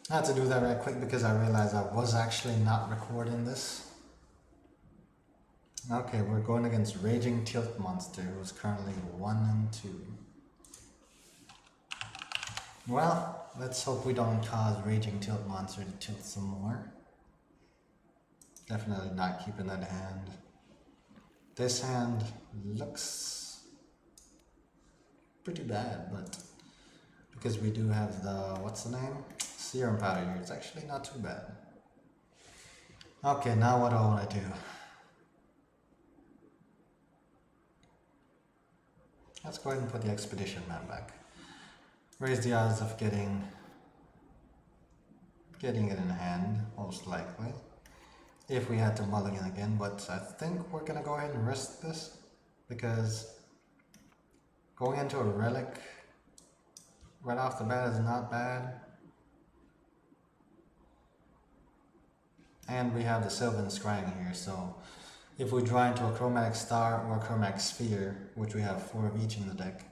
I had to do that right quick because I realized I was actually not recording this. Okay, we're going against Raging Tilt Monster, who's currently 1 and 2. Well, let's hope we don't cause Raging Tilt Monster to tilt some more. Definitely not keeping that hand. This hand looks pretty bad, but because we do have the, what's the name? Serum powder here, it's actually not too bad. Okay, now what do I want to do? Let's go ahead and put the Expedition Man back. Raise the odds of getting it in hand, most likely. If we had to mulligan again, but I think we're gonna go ahead and risk this because going into a relic right off the bat is not bad. And we have the Sylvan Scrying here, so if we draw into a Chromatic Star or a Chromatic Sphere, which we have 4 of each in the deck,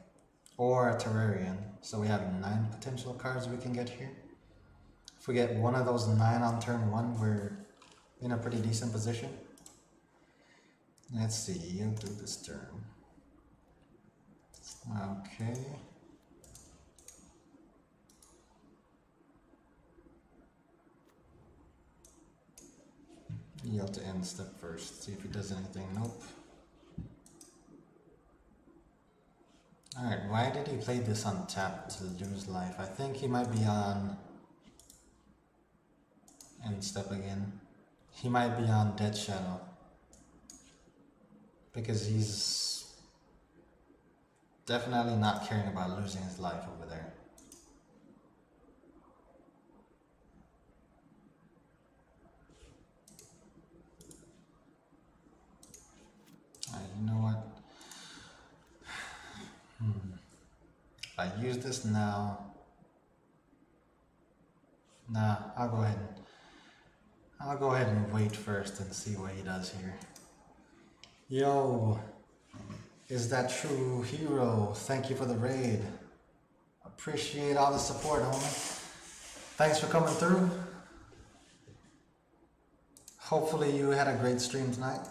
or a Terrarian, so we have 9 potential cards we can get here. If we get one of those 9 on turn 1, we're in a pretty decent position. Let's see, you'll do this turn. Okay. You have to end step first, see if he does anything. Nope. Alright, why did he play this on tap to lose life? I think he might be on end step again. He might be on Dead Shadow. Because he's definitely not caring about losing his life over there. Alright, you know what? If I use this now... Nah, I'll go ahead and wait first and see what he does here. Yo, is that true hero? Thank you for the raid. Appreciate all the support, homie. Thanks for coming through. Hopefully you had a great stream tonight.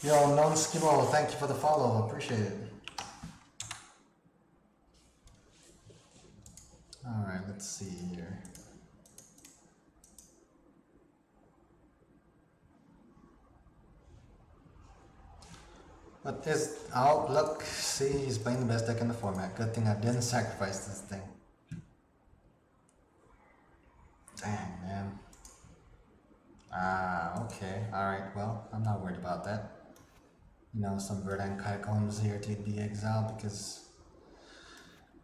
Yo, Non-Skimo, thank you for the follow. Appreciate it. Alright, let's see here. But is oh look, see, he's playing the best deck in the format. Good thing I didn't sacrifice this thing. Dang, man. Okay. Alright, well, I'm not worried about that. You know, some Verdant Catacombs here to be exiled because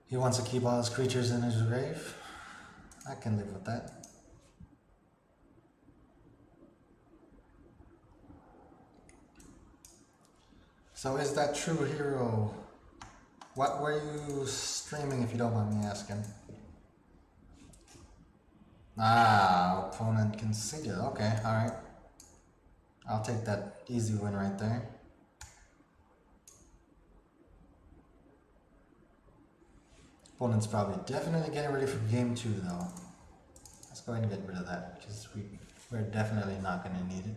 he wants to keep all his creatures in his grave. I can live with that. So is that true hero? What were you streaming if you don't mind me asking? Opponent conceded. Okay, alright. I'll take that easy win right there. Opponent's probably definitely getting ready for game 2 though. Let's go ahead and get rid of that because we're definitely not going to need it.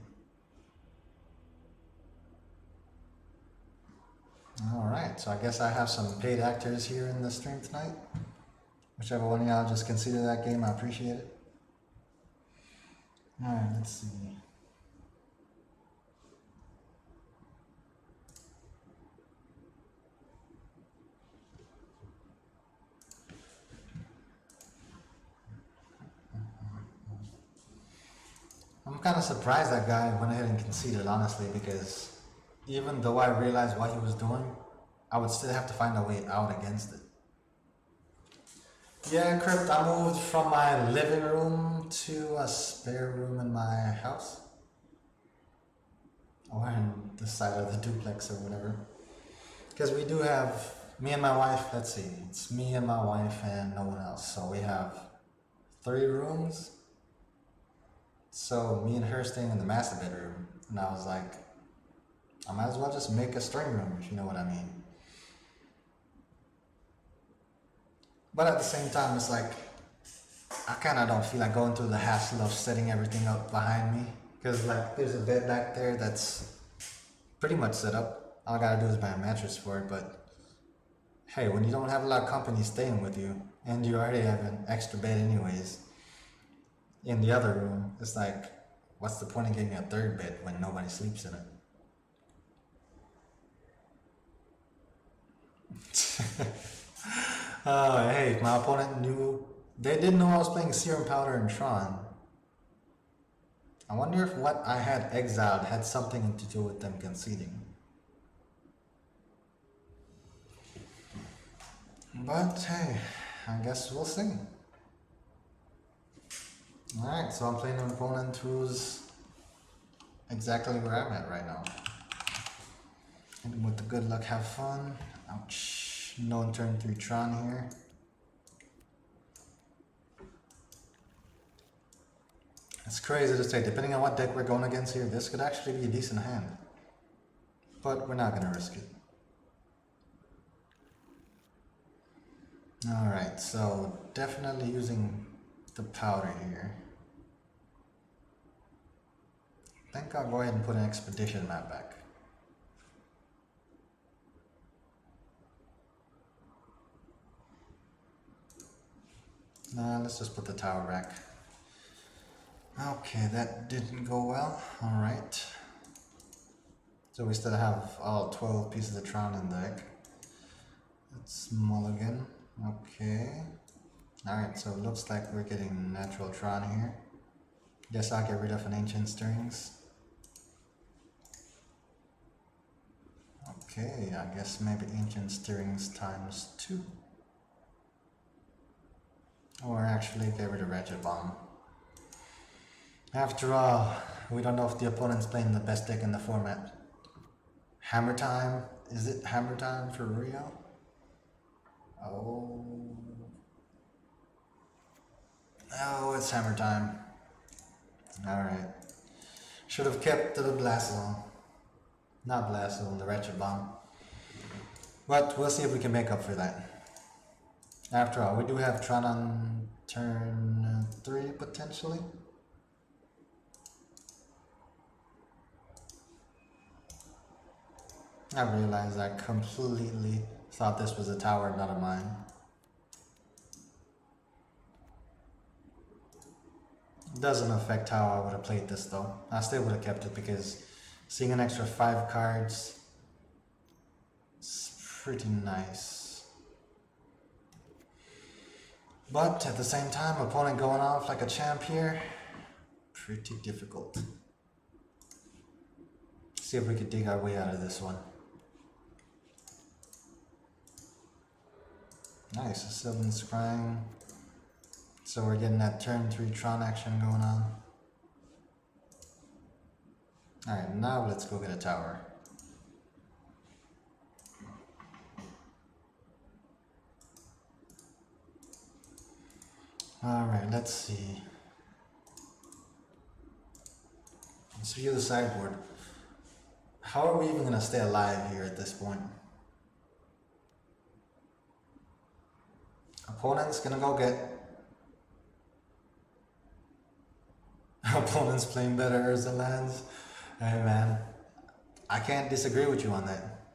Alright, so I guess I have some paid actors here in the stream tonight. Whichever one of y'all just consider that game, I appreciate it. Alright, let's see. I'm kind of surprised that guy went ahead and conceded, honestly, because even though I realized what he was doing, I would still have to find a way out against it. Yeah, Crypt, I moved from my living room to a spare room in my house. Or in the side of the duplex or whatever. Because we do have, me and my wife, let's see, it's me and my wife and no one else. So we have 3 rooms. So me and her staying in the master bedroom. And I was like, I might as well just make a string room, if you know what I mean. But at the same time, it's like, I kind of don't feel like going through the hassle of setting everything up behind me. Because like, there's a bed back there that's pretty much set up. All I gotta do is buy a mattress for it, but hey, when you don't have a lot of company staying with you, and you already have an extra bed anyways, in the other room, it's like, what's the point of getting a third bed when nobody sleeps in it? Oh, hey, my opponent knew. They didn't know I was playing Serum Powder and Tron. I wonder if what I had exiled had something to do with them conceding. But hey, I guess we'll see. Alright, so I'm playing an opponent who's exactly where I'm at right now. And with the good luck, have fun. Ouch. No turn 3 Tron here. It's crazy to say, depending on what deck we're going against here, this could actually be a decent hand. But we're not going to risk it. Alright, so definitely using the powder here. I think I'll go ahead and put an expedition map back. Nah, let's just put the tower back. Okay, that didn't go well. Alright. So we still have all 12 pieces of Tron in the deck. Let's mulligan. Okay. Alright, so it looks like we're getting natural Tron here. Guess I'll get rid of an Ancient Stirrings. Okay, I guess maybe Ancient Stirrings times 2. Or actually get rid of Ratchet Bomb. After all, we don't know if the opponent's playing the best deck in the format. Hammer time? Is it hammer time for real? Oh. Oh, it's hammer time. Alright. Should have kept the Blast Zone. Not Blast Zone, the Ratchet Bomb. But we'll see if we can make up for that. After all, we do have Tron on turn 3 potentially. I realized I completely thought this was a tower, not a mine. Doesn't affect how I would have played this though. I still would have kept it because seeing an extra 5 cards is pretty nice. But at the same time, opponent going off like a champ here, pretty difficult. See if we could dig our way out of this one. Nice, a Sylvan Scrying. So we're getting that turn 3 Tron action going on. Alright, now let's go get a tower. Alright, let's see. Let's view the sideboard. How are we even going to stay alive here at this point? Opponent's going to go get... Opponent's playing better Urza lands. Hey man, I can't disagree with you on that.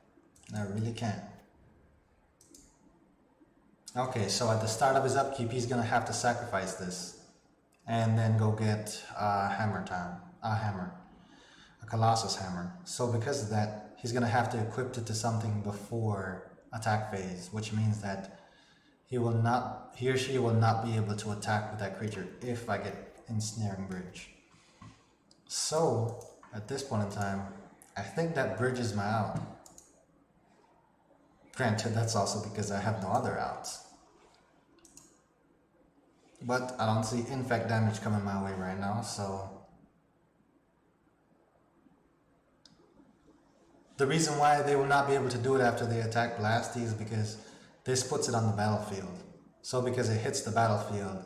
I really can't. Okay, so at the start of his upkeep, he's gonna have to sacrifice this, and then go get a hammer, a Colossus hammer. So because of that, he's gonna have to equip it to something before attack phase, which means that he or she will not be able to attack with that creature if I get Ensnaring Bridge. So at this point in time, I think that bridges my out. Granted, that's also because I have no other outs. But I don't see infect damage coming my way right now, so... The reason why they will not be able to do it after they attack Blasty is because this puts it on the battlefield. So because it hits the battlefield,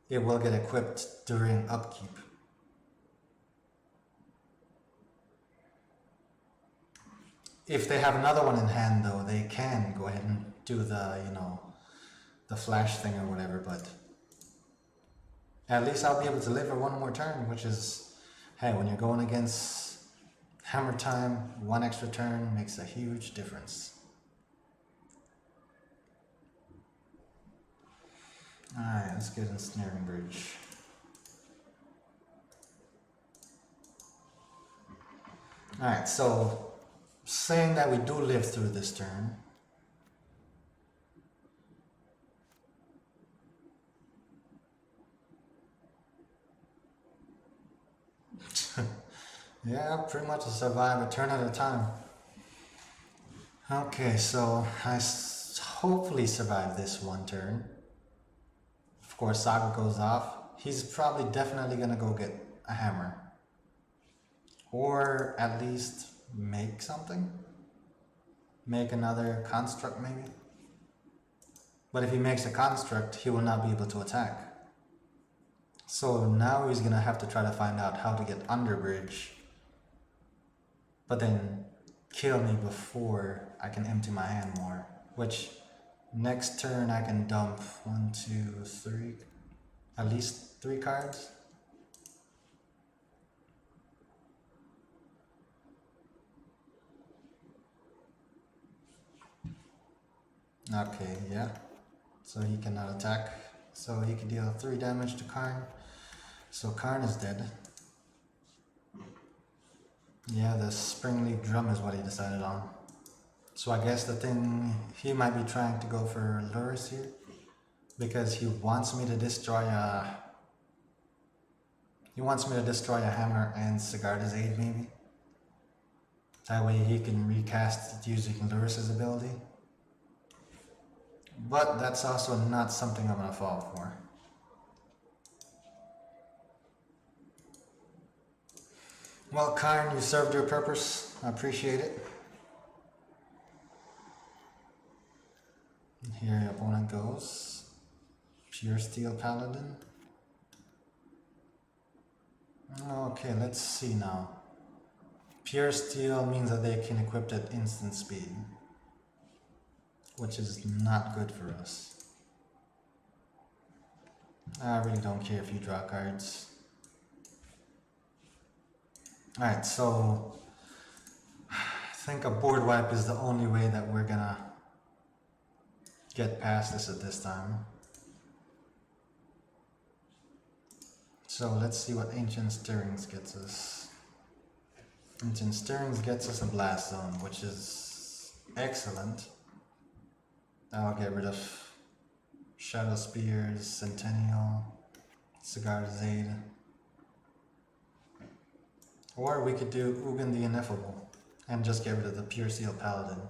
it will get equipped during upkeep. If they have another one in hand, though, they can go ahead and do the, the flash thing or whatever, but at least I'll be able to live for one more turn, which is, hey, when you're going against hammer time, one extra turn makes a huge difference. Alright, let's get in Snaring Bridge. Alright, so saying that we do live through this turn, yeah, pretty much survive a turn at a time. Okay, so I hopefully survive this one turn. Of course, Saga goes off. He's probably definitely gonna go get a hammer. Or at least make something. Make another construct maybe. But if he makes a construct, he will not be able to attack. So now he's gonna have to try to find out how to get under bridge. But then kill me before I can empty my hand more. Which next turn I can dump 1, 2, 3, at least 3 cards. Okay, yeah. So he cannot attack. So he can deal 3 damage to Karn. So Karn is dead. Yeah, the Springleaf Drum is what he decided on. So I guess the thing, he might be trying to go for Luris here. Because he wants me to destroy a... He wants me to destroy a hammer and Sigarda's Aid maybe. That way he can recast it using Luris's ability. But that's also not something I'm gonna fall for. Well, Karn, you served your purpose. I appreciate it. Here your opponent goes. Pure Steel Paladin. Okay, let's see now. Pure Steel means that they can equip it at instant speed, which is not good for us. I really don't care if you draw cards. Alright, so I think a board wipe is the only way that we're gonna get past this at this time. So let's see what Ancient Stirrings gets us. Ancient Stirrings gets us a Blast Zone, which is excellent. I'll get rid of Shadow Spears, Centennial, Sigarda's Aid. Or we could do Ugin the Ineffable and just get rid of the Pure Steel Paladin.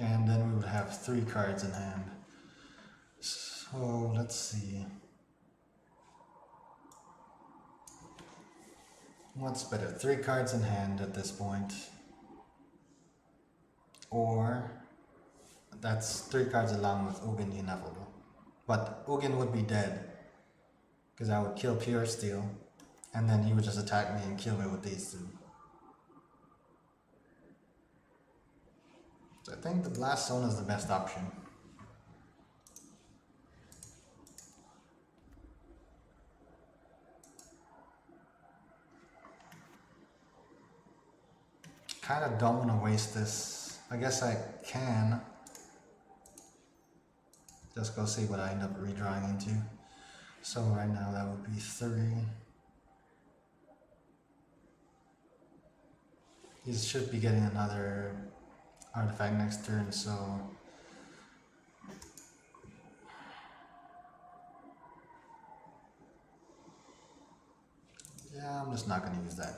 And then we would have 3 cards in hand. So let's see. What's better? 3 cards in hand at this point. Or that's 3 cards along with Ugin the Ineffable. But Ugin would be dead. Because I would kill Pure Steel. And then he would just attack me and kill me with these 2. So I think the Blast Zone is the best option. Kinda don't want to waste this. I guess I can. Just go see what I end up redrawing into. So right now that would be 3. He should be getting another artifact next turn, so yeah, I'm just not going to use that.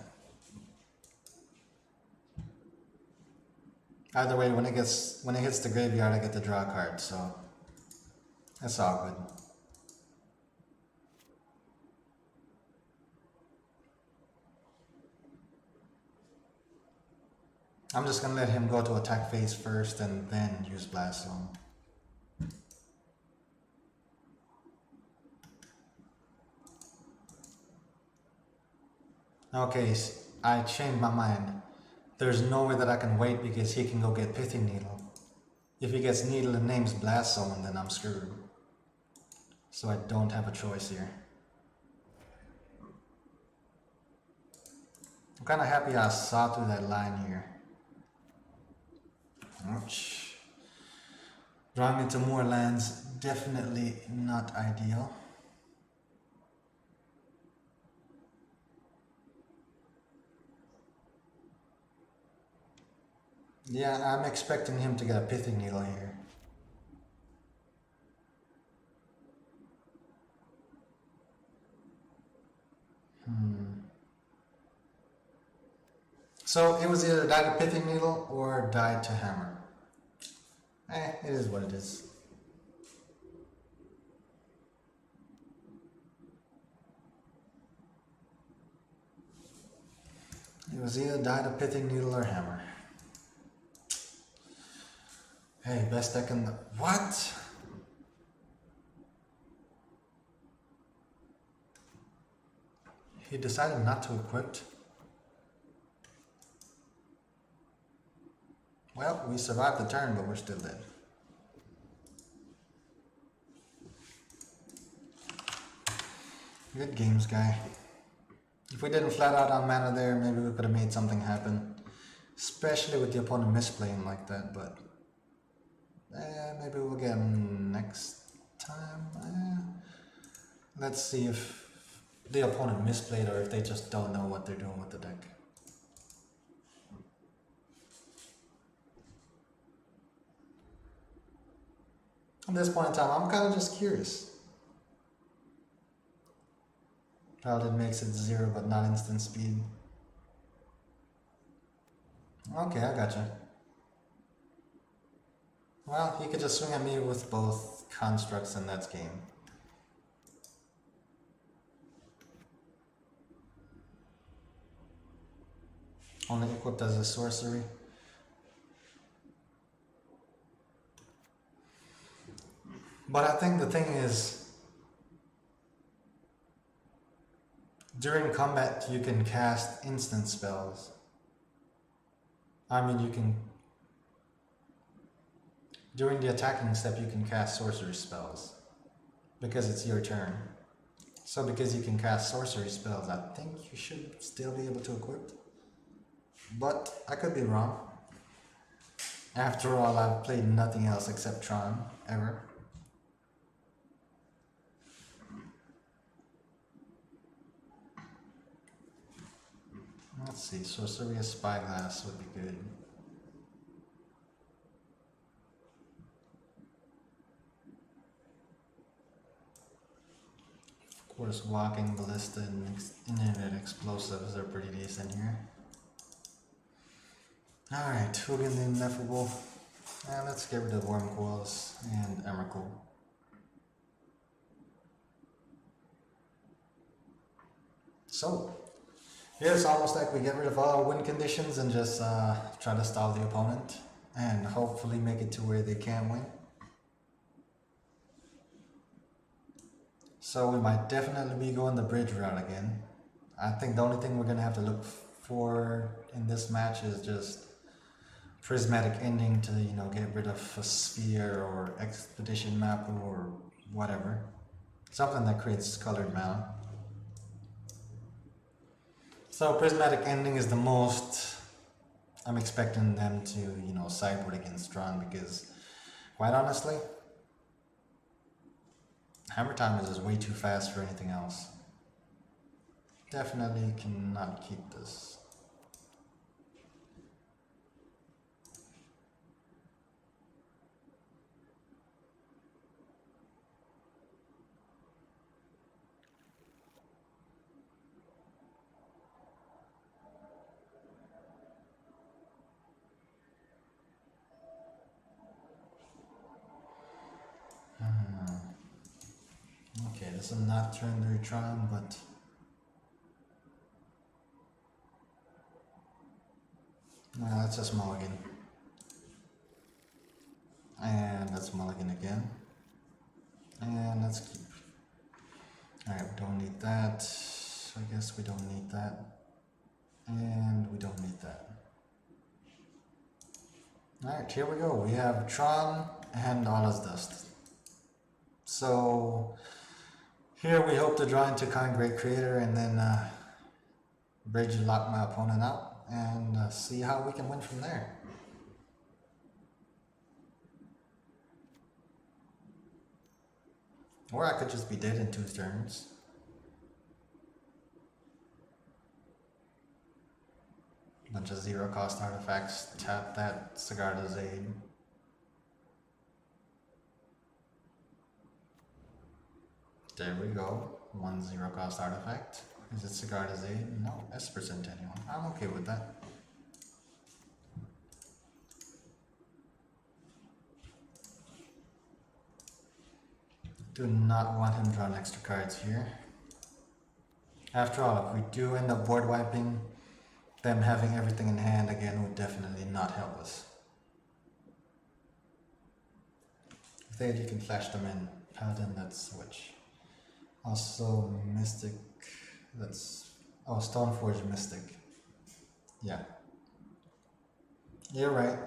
Either way, when it hits the graveyard, I get to draw a card, so that's all good. I'm just gonna let him go to attack phase first and then use Blast Zone. Okay, I changed my mind. There's no way that I can wait because he can go get Pithing Needle. If he gets Needle and names Blast Zone, then I'm screwed. So I don't have a choice here. I'm kind of happy I saw through that line here. Ouch. Drawing into more lands, definitely not ideal. Yeah, I'm expecting him to get a Pithing Needle here. So it was either die to Pithing Needle or die to Hammer. It is what it is. It was either die to Pithing Needle or Hammer. Hey, best deck in the... What? He decided not to equip. Well, we survived the turn, but we're still dead. Good games, guy. If we didn't flat out on mana there, maybe we could have made something happen. Especially with the opponent misplaying like that, but... maybe we'll get him next time. Let's see if the opponent misplayed or if they just don't know what they're doing with the deck. At this point in time, I'm kind of just curious. Paladin makes it 0 but not instant speed. Okay, I gotcha. Well, he could just swing at me with both constructs and that's game. Only equipped as a sorcery. But I think the thing is, during combat you can cast instant spells. I mean, you can... During the attacking step you can cast sorcery spells. Because it's your turn. So because you can cast sorcery spells, I think you should still be able to equip. But I could be wrong. After all, I've played nothing else except Tron, ever. Let's see, Sorcery of Spyglass would be good. Of course, Walking Ballista and Infinite Explosives are pretty decent here. Alright, Hugin the Ineffable. And let's get rid of Worm Coils and Emrakul. So, yeah, it's almost like we get rid of all win conditions and just try to stall the opponent and hopefully make it to where they can win. So we might definitely be going the bridge route again. I think the only thing we're going to have to look for in this match is just prismatic ending to, you know, get rid of a sphere or expedition map or whatever. Something that creates colored mana. So prismatic ending is the most I'm expecting them to, you know, sideboard against Tron because, quite honestly, Hammer Time is just way too fast for anything else. Definitely cannot keep this. Okay, this is not turn 3 Tron, but let's just mulligan. And let's mulligan again. And let's keep. Alright, we don't need that. I guess we don't need that. And we don't need that. Alright, here we go. We have Tron and All Is Dust. So here we hope to draw into Kind Great Creator and then bridge lock my opponent out and see how we can win from there. Or I could just be dead in 2 turns. Bunch of 0 cost artifacts, tap that, Cigar de Zade. There we go, 1 0 cost artifact. Is it Cigar de Zade? No, Esper Centennial. I'm okay with that. Do not want him drawing extra cards here. After all, if we do end up board wiping, them having everything in hand again would definitely not help us. If they you can flash them in. Paladin, that's Switch. Also Mystic, that's, oh, Stoneforge Mystic. Yeah. You're right.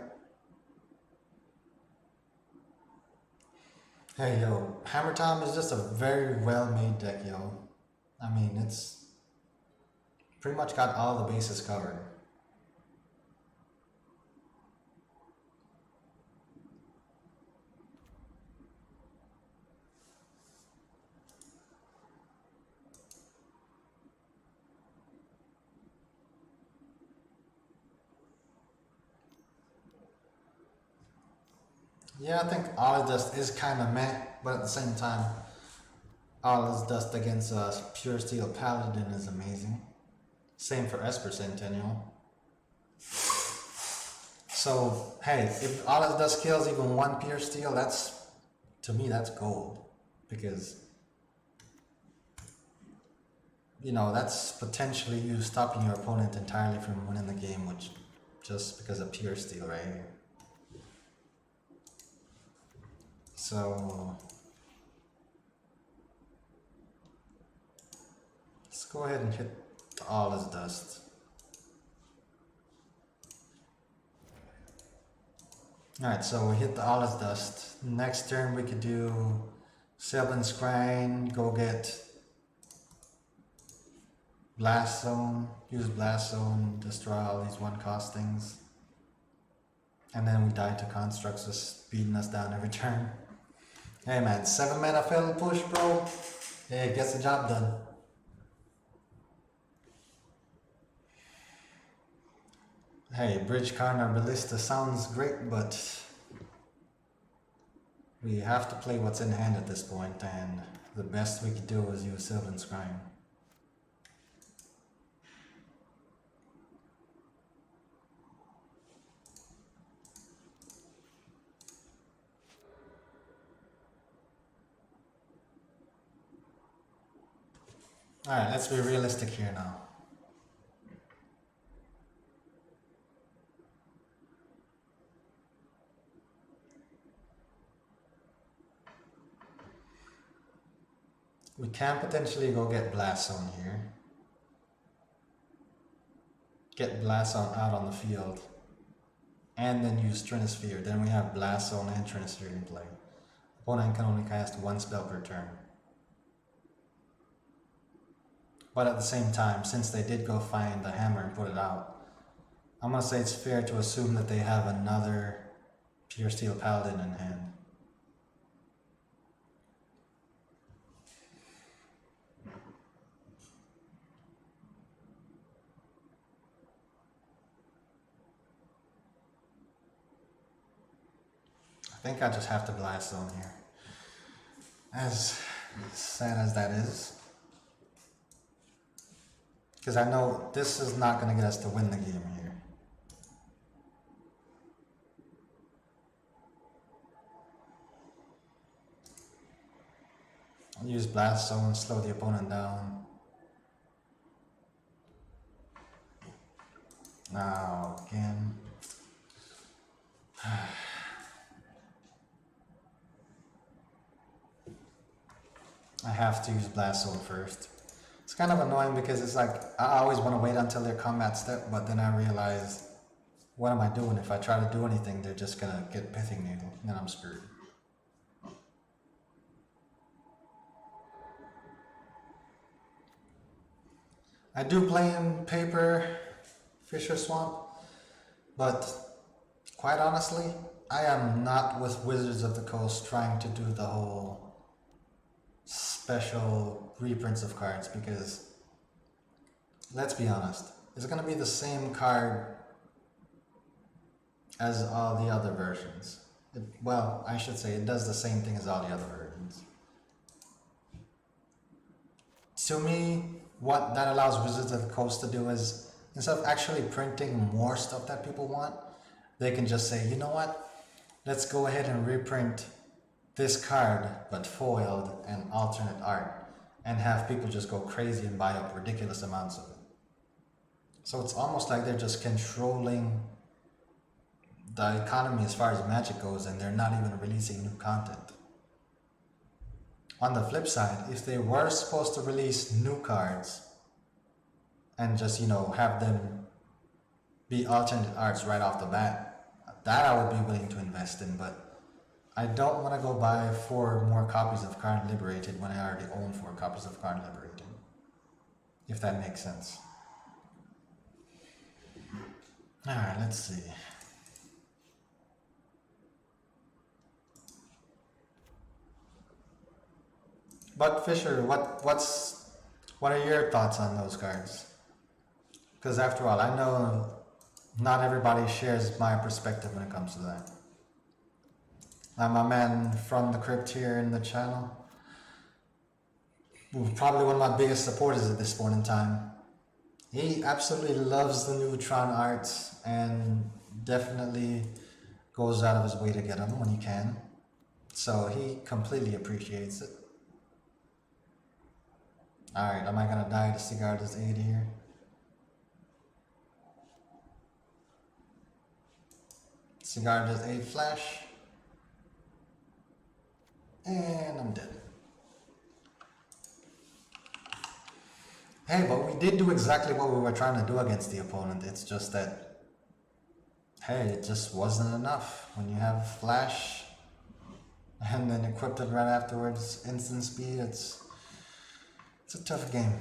Hey yo, Hammer Time is just a very well made deck, yo. I mean, it's pretty much got all the bases covered. Yeah, I think All Is Dust is kind of meh, but at the same time, All Is Dust against Pure Steel Paladin is amazing. Same for Esper Centennial. So, hey, if All Is Dust kills even 1 Pure Steel, that's, to me, that's gold. Because, you know, that's potentially you stopping your opponent entirely from winning the game, which just because of Pure Steel right here. So let's go ahead and hit All Is Dust. Alright, so we hit the All Is Dust. Next turn we could do Sylvan Scrying, go get Blast Zone, use Blast Zone, destroy all these 1 cost things. And then we die to constructs just beating us down every turn. Hey man, 7 mana fatal push, bro. Hey, it gets the job done. Hey, Bridge Karna Ballista sounds great, but we have to play what's in hand at this point, and the best we could do is use Sylvan Scrying. Alright, let's be realistic here now. We can potentially go get Blast Zone here. Get Blast Zone out on the field. And then use Trinisphere. Then we have Blast Zone and Trinisphere in play. Opponent can only cast 1 spell per turn. But at the same time, since they did go find the hammer and put it out, I'm gonna say it's fair to assume that they have another Pure Steel Paladin in hand. I think I just have to Blast Zone here. As sad as that is. Because I know this is not going to get us to win the game here. I'll use Blast Zone, slow the opponent down. Now again. I have to use Blast Zone first. It's It's kind of annoying because it's like I always want to wait until their combat step, but then I realize, what am I doing? If I try to do anything, they're just gonna get pithing needle, and then I'm screwed. I do play in paper Fisher Swamp, but quite honestly, I am not with Wizards of the Coast trying to do the whole special reprints of cards, because let's be honest, it's going to be the same card as all the other versions. Well, I should say it does the same thing as all the other versions. To me, what that allows Wizards of the Coast to do is, instead of actually printing more stuff that people want, they can just say, you know what, let's go ahead and reprint this card, but foiled and alternate art, and have people just go crazy and buy up ridiculous amounts of it. So it's almost like they're just controlling the economy as far as Magic goes, and they're not even releasing new content. On the flip side, if they were supposed to release new cards and just, you know, have them be alternate arts right off the bat, that I would be willing to invest in, but I don't want to go buy 4 more copies of Card Liberated when I already own 4 copies of Card Liberated, if that makes sense. Alright, let's see. But Fisher, what are your thoughts on those cards? Because after all, I know not everybody shares my perspective when it comes to that. My man from the crypt here in the channel, probably one of my biggest supporters at this point in time. He absolutely loves the new Tron arts and definitely goes out of his way to get them when he can. So he completely appreciates it. Alright, am I gonna die to Sigarda's aid here? Sigarda's aid flash. And I'm dead. Hey, but we did do exactly what we were trying to do against the opponent. It's just that, hey, it just wasn't enough. When you have flash and then equipped it right afterwards, instant speed, it's a tough game.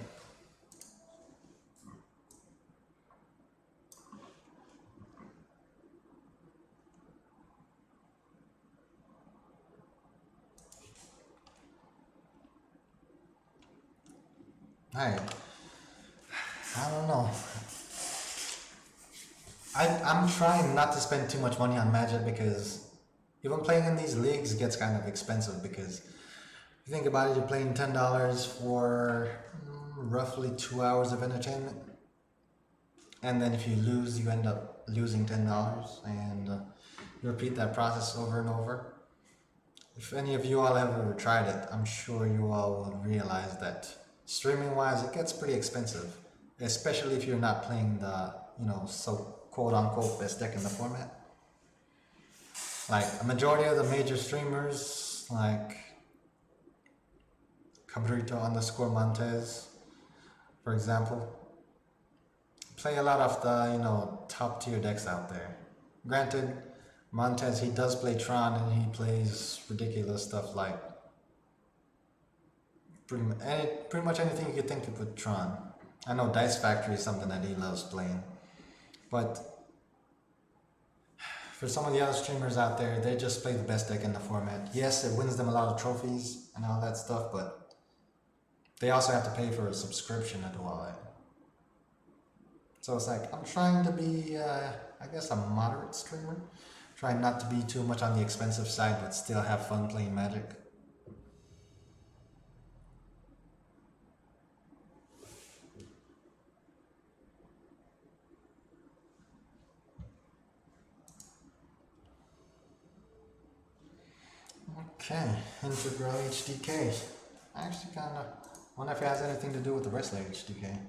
Hey, I don't know. I'm trying not to spend too much money on Magic, because even playing in these leagues gets kind of expensive, because if you think about it, you're playing $10 for roughly 2 hours of entertainment. And then if you lose, you end up losing $10, and you repeat that process over and over. If any of you all have ever tried it, I'm sure you all will realize that streaming wise, it gets pretty expensive, especially if you're not playing the, you know, so quote unquote best deck in the format. Like a majority of the major streamers, like Cabrito_Montez, for example, play a lot of the, you know, top tier decks out there. Granted, Montez, he does play Tron, and he plays ridiculous stuff like pretty much anything you could think of with Tron. I know Dice Factory is something that he loves playing, but for some of the other streamers out there, they just play the best deck in the format. Yes, it wins them a lot of trophies and all that stuff, but they also have to pay for a subscription to do all that. So it's like, I'm trying to be, I guess, a moderate streamer. Trying not to be too much on the expensive side, but still have fun playing Magic. Okay, Integral HDK. I actually kind of wonder if it has anything to do with the Wrestler HDK.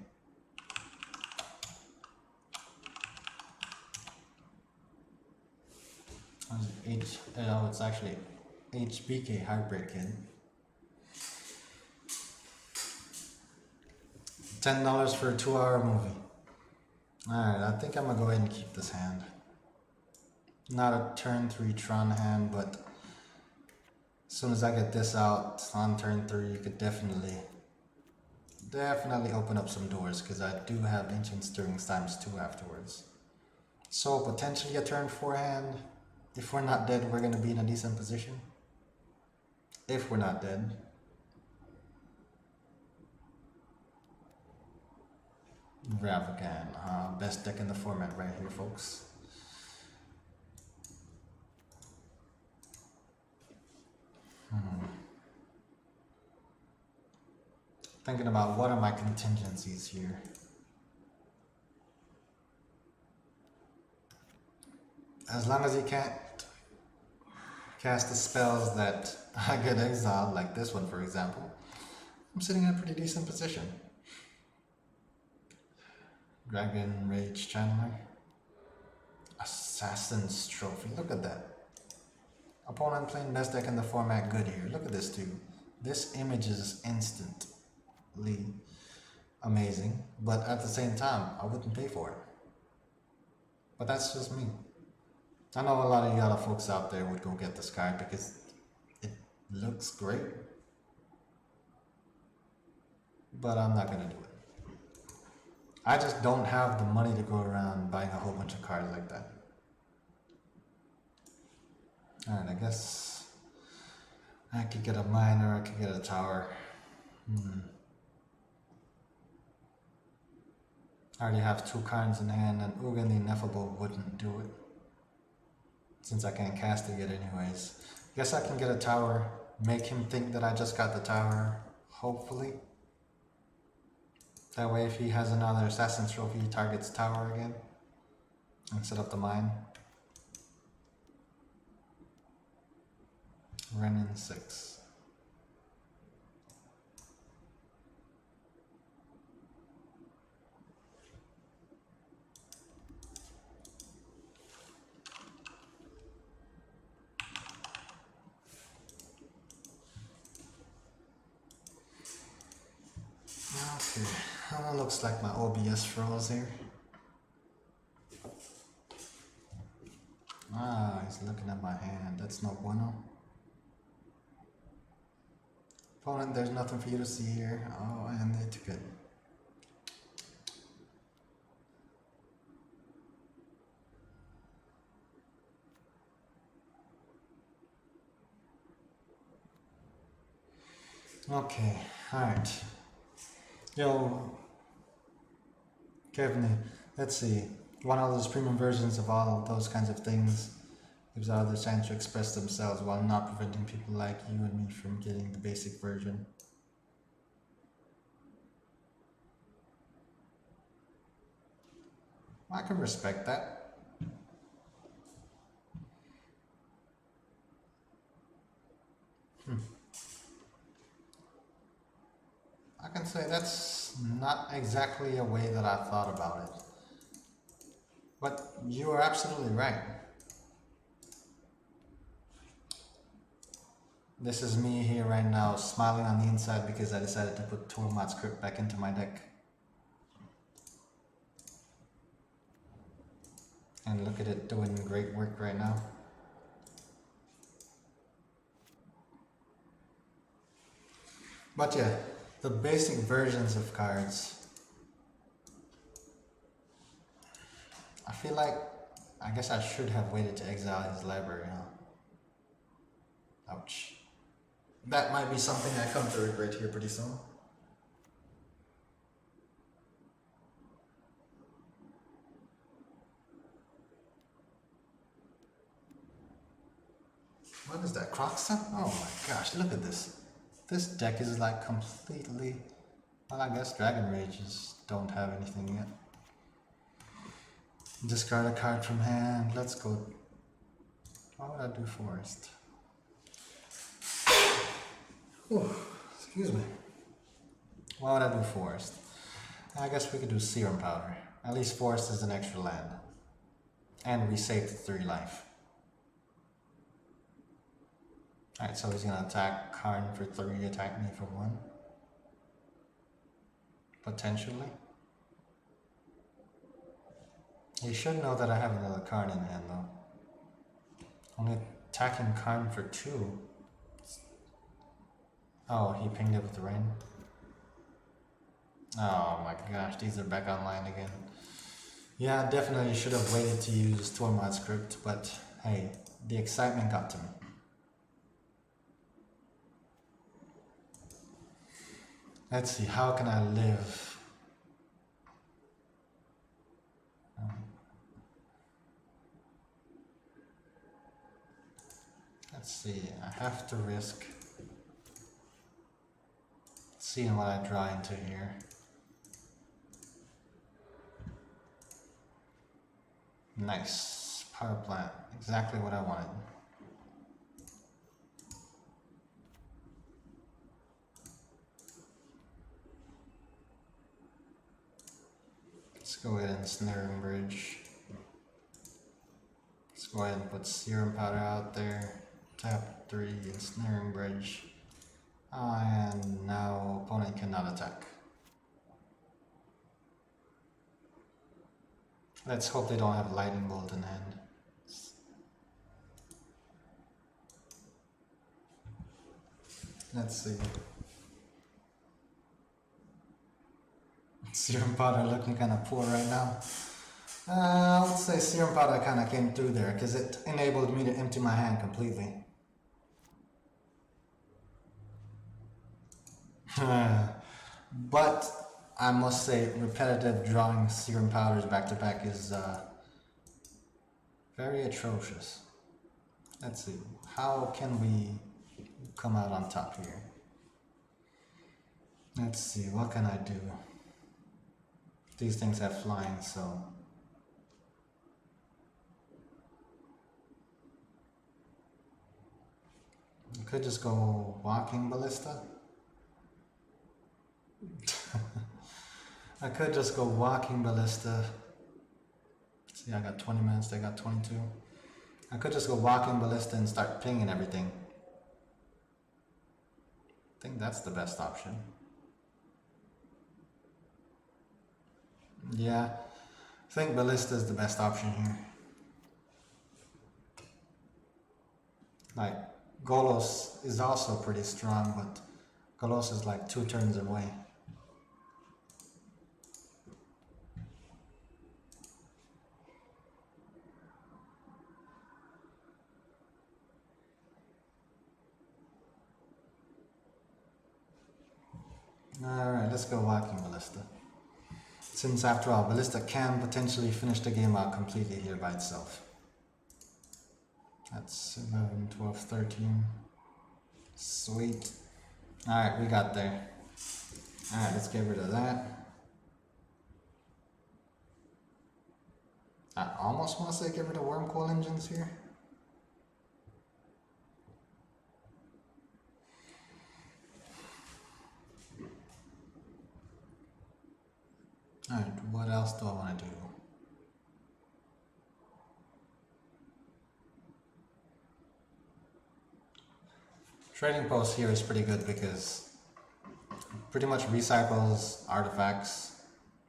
It's actually HBK Heartbreak Kid. $10 for a 2-hour movie. Alright, I think I'm gonna go ahead and keep this hand. Not a turn 3 Tron hand, but as soon as I get this out on turn 3, you could definitely open up some doors, because I do have Ancient Stirrings ×2 afterwards. So potentially a turn 4 hand. If we're not dead, we're gonna be in a decent position. If we're not dead. Ravagan, best deck in the format right here, folks. Thinking about what are my contingencies here. As long as he can't cast the spells that I get exiled, like this one for example, I'm sitting in a pretty decent position. Dragon Rage Channeler. Assassin's Trophy, look at that. Opponent playing best deck in the format good here. Look at this dude. This image is instantly amazing, but at the same time, I wouldn't pay for it. But that's just me. I know a lot of you other folks out there would go get this card because it looks great. But I'm not gonna do it. I just don't have the money to go around buying a whole bunch of cards like that. Alright, I guess I could get a miner, I could get a tower. I already have 2 cards in hand, and Ugin the Ineffable wouldn't do it, since I can't cast it yet anyways. Guess I can get a tower, make him think that I just got the tower, hopefully. That way if he has another Assassin's Trophy, he targets tower again, instead of the mine. Renin 6. Okay, looks like my OBS froze here. He's looking at my hand. That's no bueno. Opponent, there's nothing for you to see here. Oh, and they took it. Okay, alright. Yo, Kevin, let's see. One of those premium versions of all of those kinds of things gives others a chance to express themselves while not preventing people like you and me from getting the basic version. I can respect that. I can say that's not exactly a way that I thought about it. But you are absolutely right. This is me here right now, smiling on the inside because I decided to put Tormod's Crypt back into my deck. And look at it doing great work right now. But yeah, the basic versions of cards, I feel like, I guess I should have waited to exile his library, huh? Ouch. That might be something I come to regret here pretty soon. What is that, Croxton? Oh my gosh, look at this. This deck is like completely, well, I guess Dragon Rages don't have anything yet. Discard a card from hand, let's go. What would I do first? Oh, excuse me. What would I do first? I guess we could do Serum Powder. At least Forest is an extra land. And we saved 3 life. Alright, so he's gonna attack Karn for 3, attack me for 1. Potentially. He should know that I have another card in hand though. Only attacking card for 2. Oh, he pinged it with the rain. Oh my gosh, these are back online again. Yeah, definitely should have waited to use Tormod's script, but hey, the excitement got to me. Let's see, how can I live? Let's see, I have to risk seeing what I draw into here. Nice, power plant, exactly what I wanted. Let's go ahead and snaring bridge. Let's go ahead and put serum powder out there. Tap 3 and snaring bridge. And now opponent cannot attack. Let's hope they don't have lightning bolt in hand. Let's see. Serum powder looking kind of poor right now. I would say serum powder kind of came through there because it enabled me to empty my hand completely. But I must say, repetitive drawing serum powders back to back is very atrocious. Let's see, how can we come out on top here? Let's see, what can I do? These things have flying, so I could just go walking ballista. I could just go walking ballista. See, I got 20 minutes, they got 22. I could just go walking ballista and start pinging everything. I think that's the best option. Yeah, I think ballista is the best option here. Like, Golos is also pretty strong, but Golos is like 2 turns away. Alright, let's go walking ballista. Since after all, ballista can potentially finish the game out completely here by itself. That's 11, 12, 13. Sweet. Alright, we got there. Alright, let's get rid of that. I almost want to say get rid of Wormcoil engines here. Alright, what else do I want to do? Trading post here is pretty good because it pretty much recycles artifacts,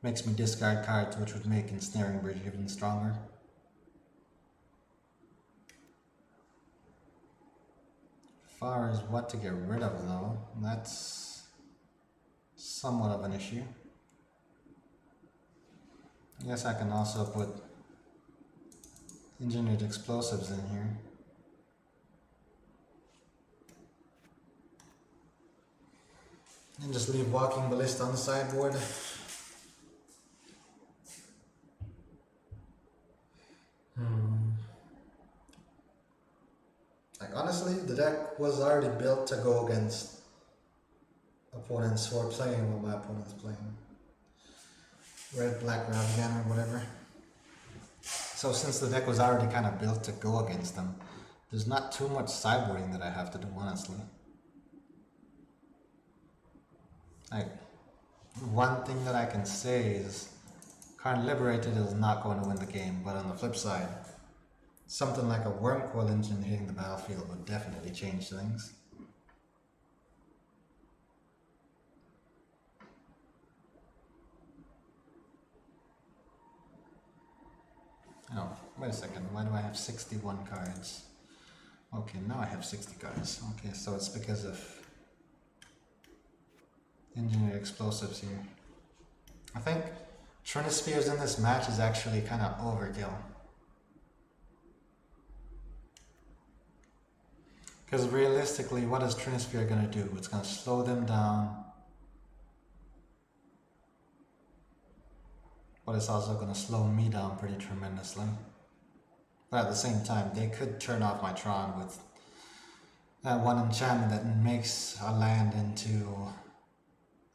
makes me discard cards, which would make Ensnaring Bridge even stronger. As far as what to get rid of though, that's somewhat of an issue. I guess I can also put engineered explosives in here. And just leave walking ballista on the sideboard. Like honestly, the deck was already built to go against opponents who are playing what my opponent's playing. Red, black, Ravgan or whatever. So since the deck was already kind of built to go against them, there's not too much sideboarding that I have to do, honestly. Like, one thing that I can say is Karn Liberated is not going to win the game, but on the flip side, something like a Wormcoil engine hitting the battlefield would definitely change things. Oh, wait a second. Why do I have 61 cards? Okay, now I have 60 cards. Okay, so it's because of engineered explosives here. I think Trinispheres in this match is actually kind of overkill. Because realistically, what is Trinisphere going to do? It's going to slow them down. But it's also going to slow me down pretty tremendously. But at the same time, they could turn off my Tron with that one enchantment that makes a land into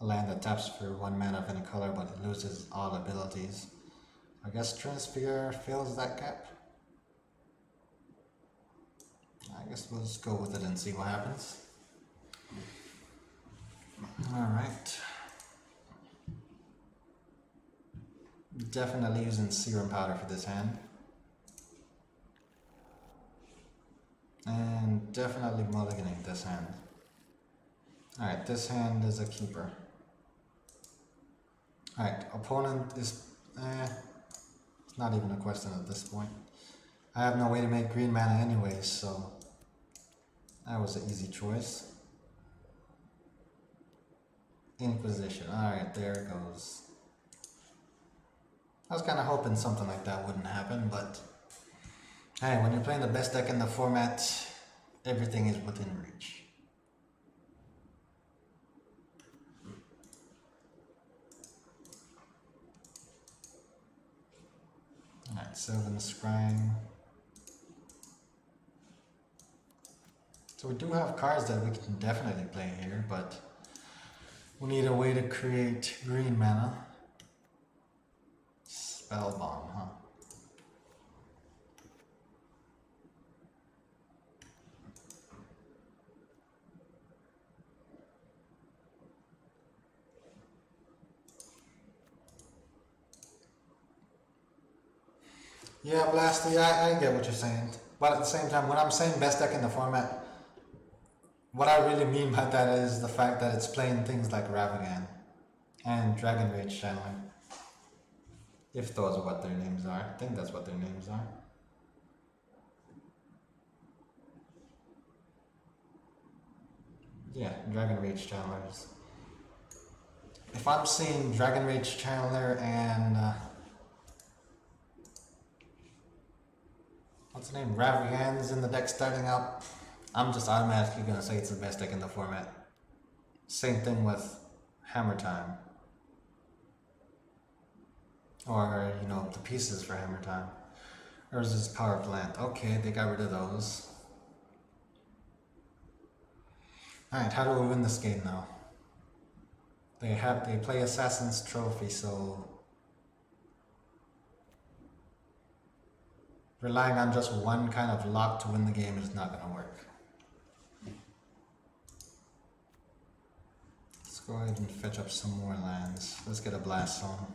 a land that taps for 1 mana of any color, but it loses all abilities. I guess Trinisphere fills that gap. I guess we'll just go with it and see what happens. Alright. Definitely using Serum Powder for this hand. And definitely mulliganing this hand. Alright, this hand is a keeper. Alright, opponent is... it's not even a question at this point. I have no way to make green mana anyways, so... that was an easy choice. Inquisition, alright, there it goes. I was kind of hoping something like that wouldn't happen, but... hey, when you're playing the best deck in the format, everything is within reach. Alright, Sylvan Scrying. So we do have cards that we can definitely play here, but we need a way to create green mana. Spellbomb, huh? Yeah, Blasty, I get what you're saying. But at the same time, when I'm saying best deck in the format, what I really mean by that is the fact that it's playing things like Ravagan and Dragon Rage Channeling. If those are what their names are. I think that's what their names are. Yeah, Dragon Rage Channelers. If I'm seeing Dragon Rage Channeler and... what's the name? Ravagan's in the deck starting up, I'm just automatically going to say it's the best deck in the format. Same thing with Hammer Time. Or, you know, the pieces for Hammer Time. Or is this Power Plant? Okay, they got rid of those. Alright, how do we win this game now? They play Assassin's Trophy, so relying on just one kind of lock to win the game is not gonna work. Let's go ahead and fetch up some more lands. Let's get a Blast Zone.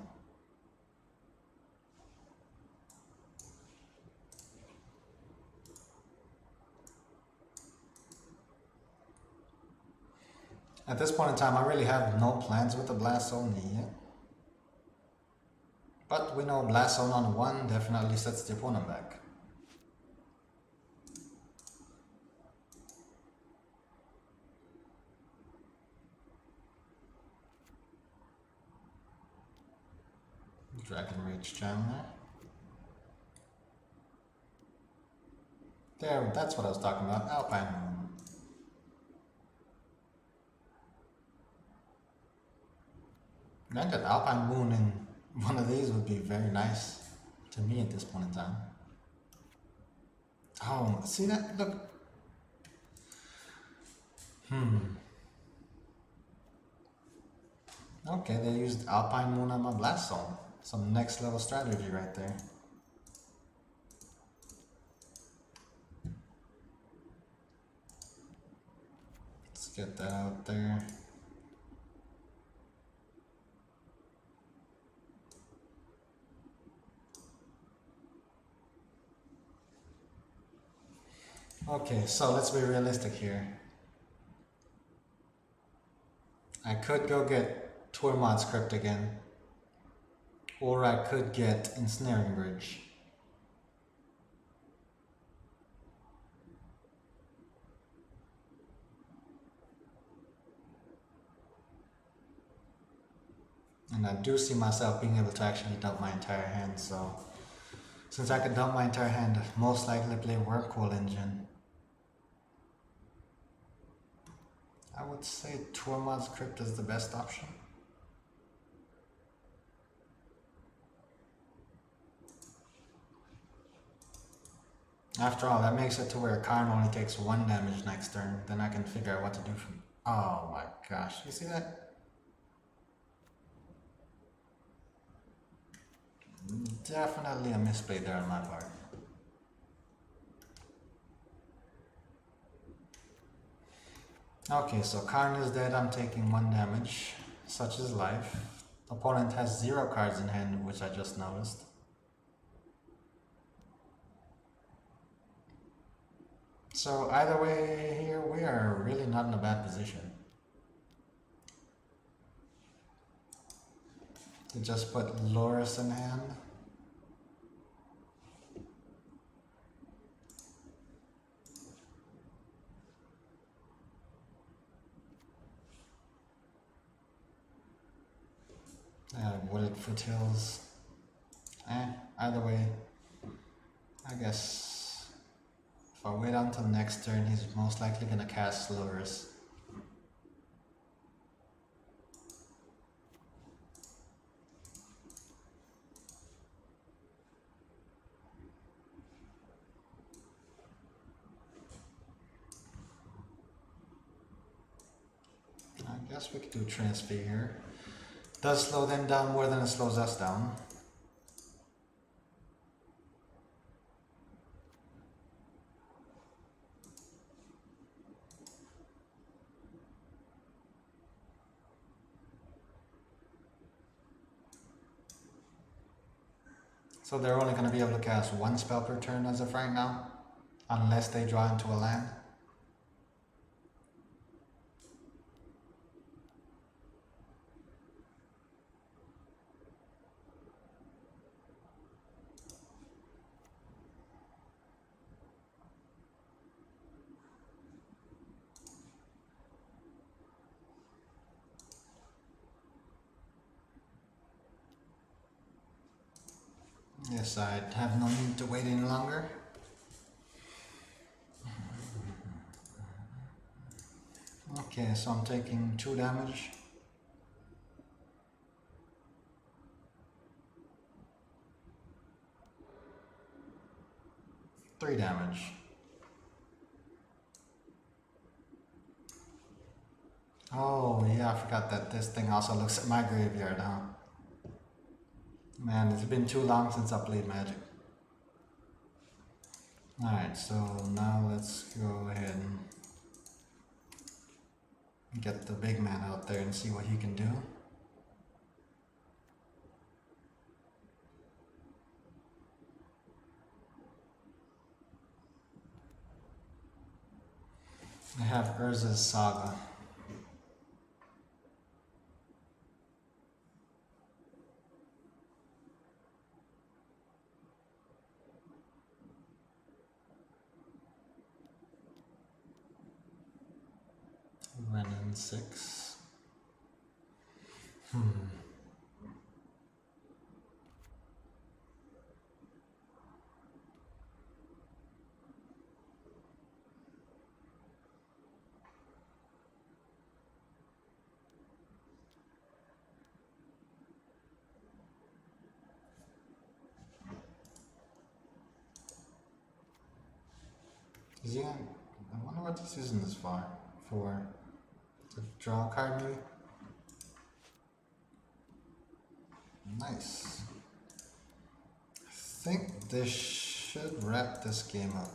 At this point in time, I really have no plans with the Blast Zone yet. But we know Blast Zone on 1 definitely sets the opponent back. Dragon Rage Channeler. There, that's what I was talking about, Alpine Moon. Granted, Alpine Moon in one of these would be very nice to me at this point in time. Oh, see that? Look. Okay, they used Alpine Moon on my Blast Zone. Some next level strategy right there. Let's get that out there. Okay, so let's be realistic here. I could go get Tormod's Crypt again, or I could get Ensnaring Bridge. And I do see myself being able to actually dump my entire hand, so since I could dump my entire hand, most likely play Whirlpool Engine. I would say Tormod's Crypt is the best option. After all, that makes it to where Karn only takes 1 damage next turn, then I can figure out what to do from... Oh my gosh, you see that? Definitely a misplay there on my part. Okay, so Karn is dead, I'm taking 1 damage. Such is life. Opponent has 0 cards in hand, which I just noticed. So either way here, we are really not in a bad position. To just put Loris in hand. Wooded Foothills. Either way, I guess if I wait until next turn, he's most likely gonna cast Loris. I guess we could do Transfigure. Does slow them down more than it slows us down. So they're only going to be able to cast 1 spell per turn as of right now, unless they draw into a land. Yes, I have no need to wait any longer. Okay, so I'm taking 2 damage. Three damage. Oh yeah, I forgot that this thing also looks at my graveyard, huh? Man, it's been too long since I played Magic. Alright, so now let's go ahead and get the big man out there and see what he can do. I have Urza's Saga. Renin 6. Is he on? I wonder what he's using this for. To draw a card, maybe? Nice. I think this should wrap this game up.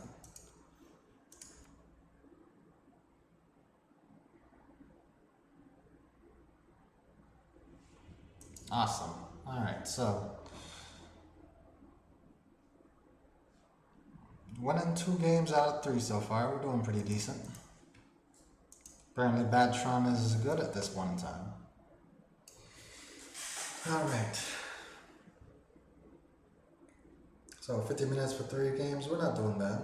Awesome. Alright, so 1 and 2 games out of 3 so far. We're doing pretty decent. Apparently Bad Tron is good at this point in time. Alright. So 50 minutes for 3 games, we're not doing bad.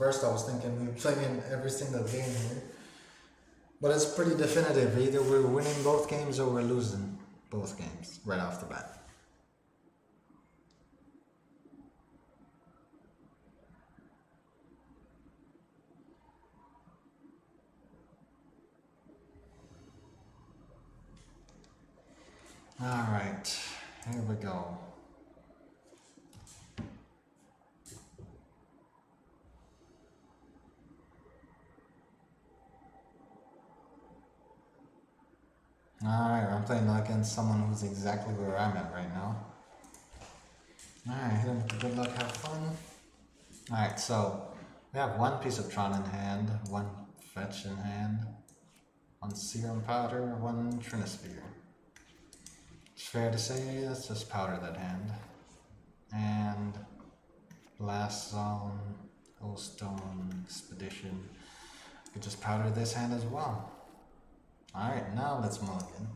first I was thinking we were playing every single game here. But it's pretty definitive. Either we're winning both games or we're losing both games right off the bat. Alright, here we go. Alright, I'm playing against someone who's exactly where I'm at right now. Alright, hit him with the good luck, have fun. Alright, so we have one piece of Tron in hand, one fetch in hand, one serum powder, one Trinosphere. It's fair to say, let's just powder that hand. And Blast Zone, Stone, Expedition. We could just powder this hand as well. Alright, now let's mulligan.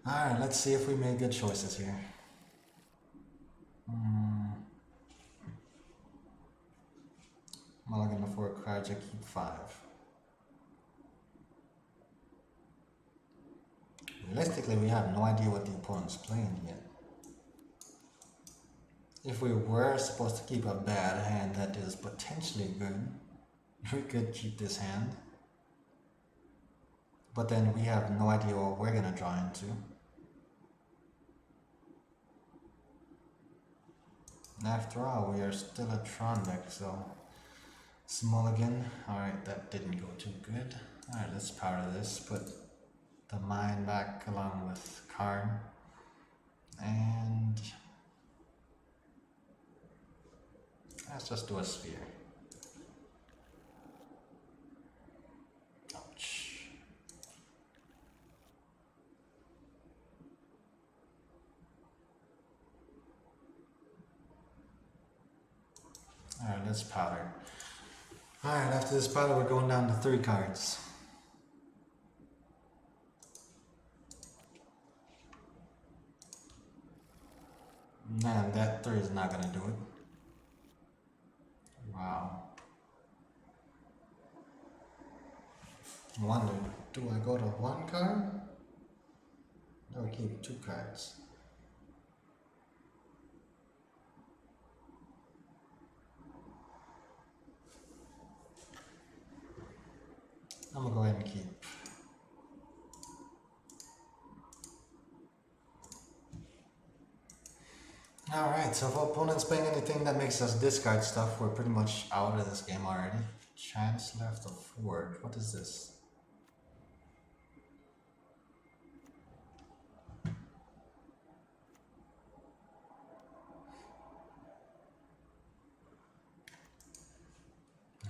Alright, let's see if we made good choices here. Mulligan the 4 cards, I keep 5. Realistically, we have no idea what the opponent's playing yet. If we were supposed to keep a bad hand that is potentially good, we could keep this hand. But then we have no idea what we're gonna draw into. And after all, we are still a Tron deck, so it's mulligan. Alright, that didn't go too good. Alright, let's powder this, put the mine back along with Karn. And let's just do a sphere. Ouch. Alright, let's powder. Alright, after this powder we're going down to 3 cards. Man, that 3 is not gonna do it. Wow. I wonder, do I go to 1 card? Or keep 2 cards? I'm gonna go ahead and keep. Alright, so if our opponent's playing anything that makes us discard stuff, we're pretty much out of this game already. Chance left of forward. What is this?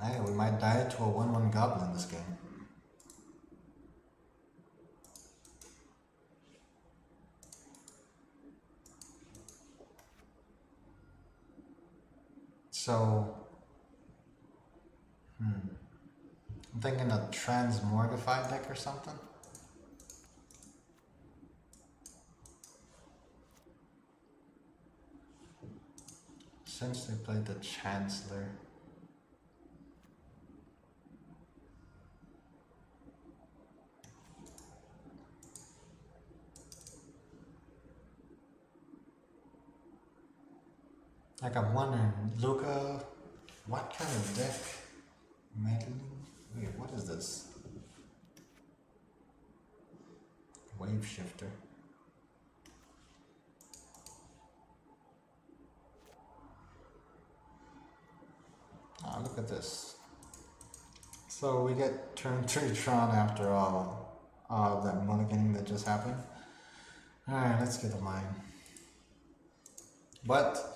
Hey, we might die to a 1/1 goblin this game. So, I'm thinking a transmorgified deck or something. Since they played the Chancellor. Like I'm wondering, Luca, what kind of deck? Meddling? Wait, what is this? Wave shifter. Oh, look at this. So we get turn 3 Tron after all of that mulliganing that just happened. Alright, let's get a mine. But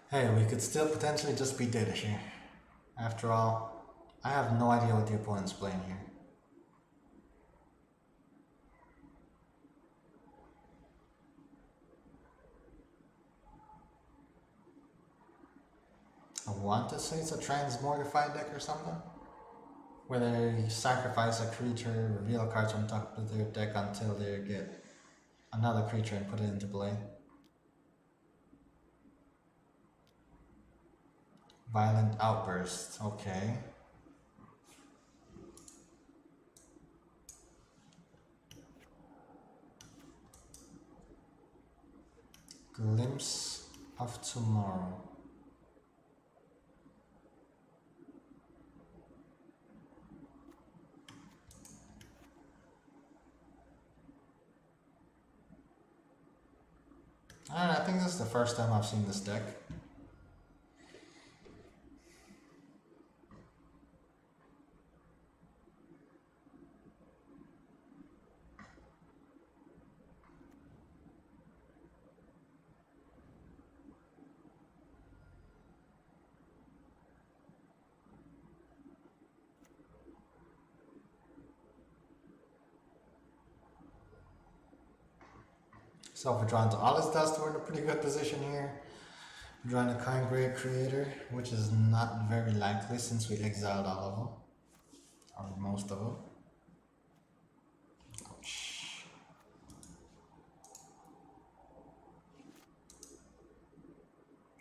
hey, we could still potentially just be dead here. After all, I have no idea what the opponent's playing here. I want to say it's a transmorgified deck or something, where they sacrifice a creature, reveal cards from top of their deck until they get another creature and put it into play. Violent Outburst, okay. Glimpse of Tomorrow. I think this is the first time I've seen this deck. So if we're drawing to all his dust, we're in a pretty good position here. We're drawing a Kind Great Creator, which is not very likely since we exiled all of them. Or most of them. Ouch.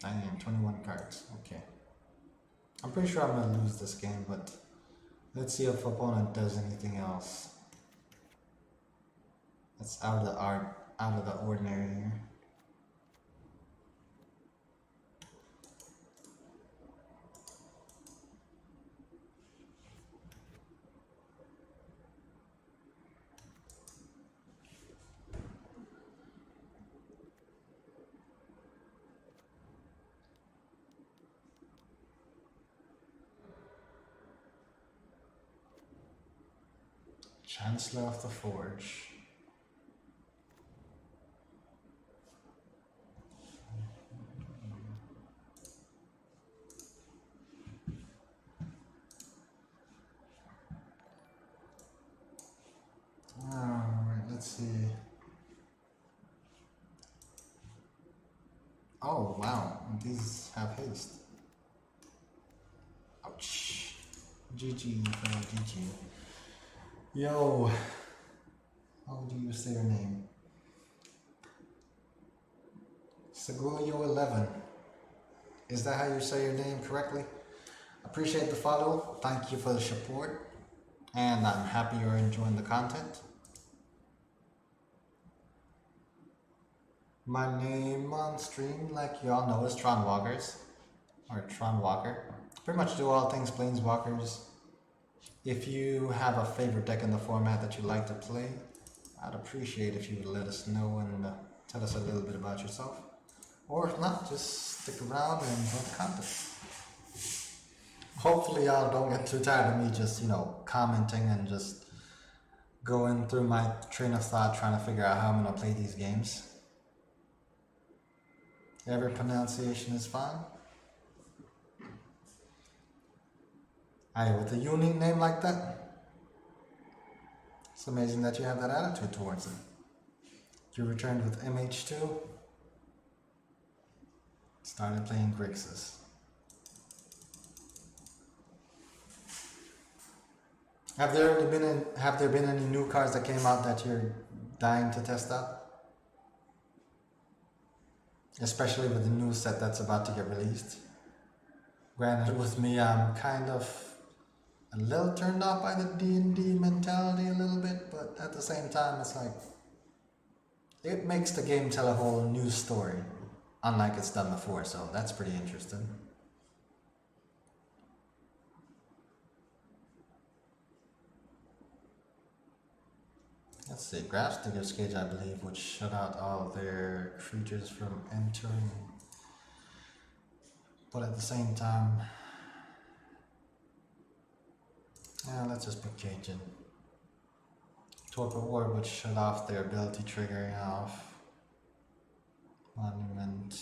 I am 21 cards, okay. I'm pretty sure I'm gonna lose this game, but let's see if opponent does anything else. That's out of the ordinary here. Chancellor of the Forge. Alright, let's see. Oh wow, these have haste. Ouch. GG for GG. Yo, how do you say your name? Segulio11. Is that how you say your name correctly? Appreciate the follow. Thank you for the support. And I'm happy you're enjoying the content. My name on stream, like y'all know, is Tron Walkers. Or Tron Walker. Pretty much do all things Planeswalkers. If you have a favorite deck in the format that you like to play, I'd appreciate if you would let us know and tell us a little bit about yourself. Or if not, just stick around and enjoy the content. Hopefully y'all don't get too tired of me just, commenting and just going through my train of thought trying to figure out how I'm going to play these games. Every pronunciation is fine. Aye, with a unique name like that, it's amazing that you have that attitude towards it. You returned with MH2, started playing Grixis. Have there been any new cards that came out that you're dying to test out? Especially with the new set that's about to get released. Granted, with me, I'm kind of a little turned off by the D&D mentality a little bit, but at the same time, it's like, it makes the game tell a whole new story, unlike it's done before, so that's pretty interesting. Let's see, Grafsdigger's Cage, I believe, would shut out all their creatures from entering. But at the same time, let's just put Cage in. Torpor Ward would shut off their ability triggering off. Monument.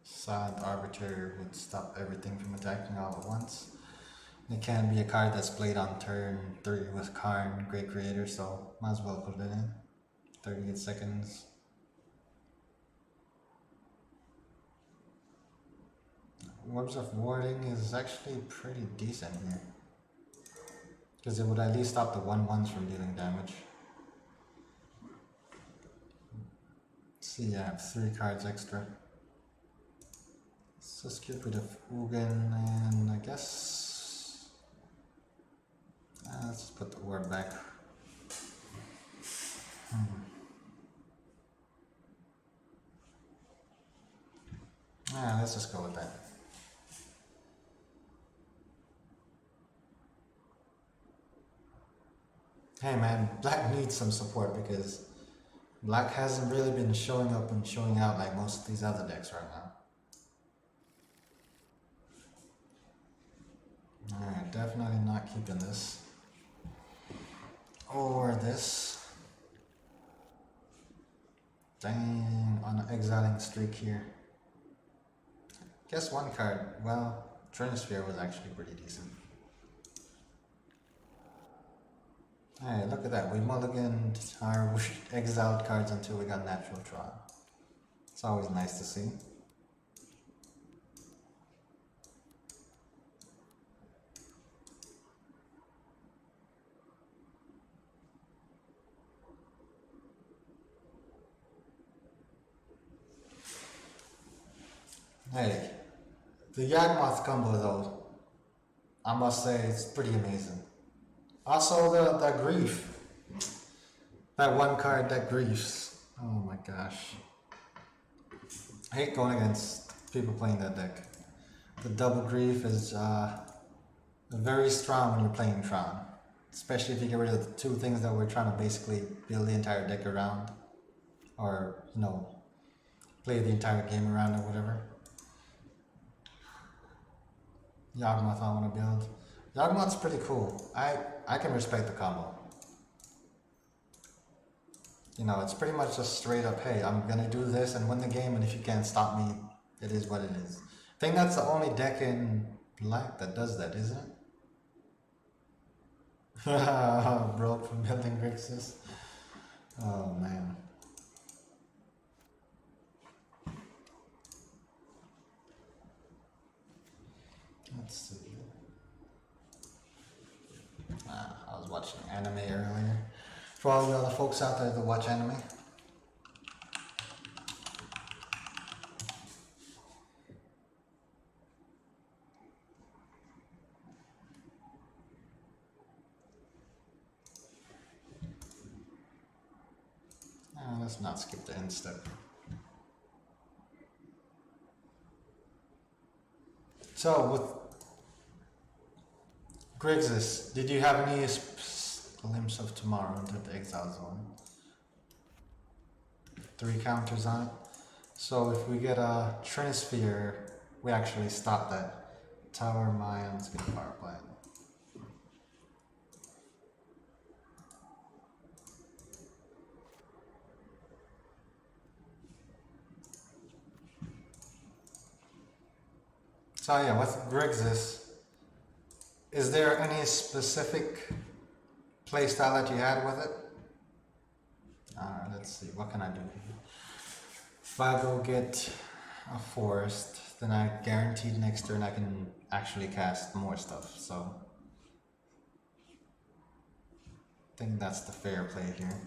Silent Arbiter would stop everything from attacking all at once. It can be a card that's played on turn 3 with Karn, Great Creator, so might as well put it in. 38 seconds. Webs of Warding is actually pretty decent here, because it would at least stop the 1/1s from dealing damage. Let's see, I have 3 cards extra. Let's just get rid of Ugin and I guess let's just put the word back. Let's just go with that. Hey man, Black needs some support because Black hasn't really been showing up and showing out like most of these other decks right now. Alright, definitely not keeping this. Or this. Dang, on an exiling streak here. Guess one card, well, Trinisphere was actually pretty decent. Hey, look at that, we mulliganed our exiled cards until we got natural Tron. It's always nice to see. Hey, the Yawgmoth combo though, I must say it's pretty amazing. Also the grief. That one card that griefs. Oh my gosh. I hate going against people playing that deck. The double grief is very strong when you're playing Tron. Especially if you get rid of the two things that we're trying to basically build the entire deck around. Or, you know, play the entire game around or whatever. Yawgmoth I want to build. Yawgmoth's pretty cool. I can respect the combo. You know, it's pretty much just straight up, hey, I'm gonna do this and win the game, and if you can't stop me, it is what it is. I think that's the only deck in Black that does that, isn't it? Broke from building Grixis. Oh man. Let's see. I was watching anime earlier. For all the other folks out there that watch anime. Let's not skip the end step. So with Grixis, did you have any glimpse of tomorrow into the exile zone? 3 counters on it. So if we get a Trinisphere, we actually stop that. Tower Mayans get a power plant. So yeah, with Grixis, is there any specific playstyle that you had with it? Alright, let's see, what can I do? If I go get a forest, then I guaranteed next turn I can actually cast more stuff, so I think that's the fair play here.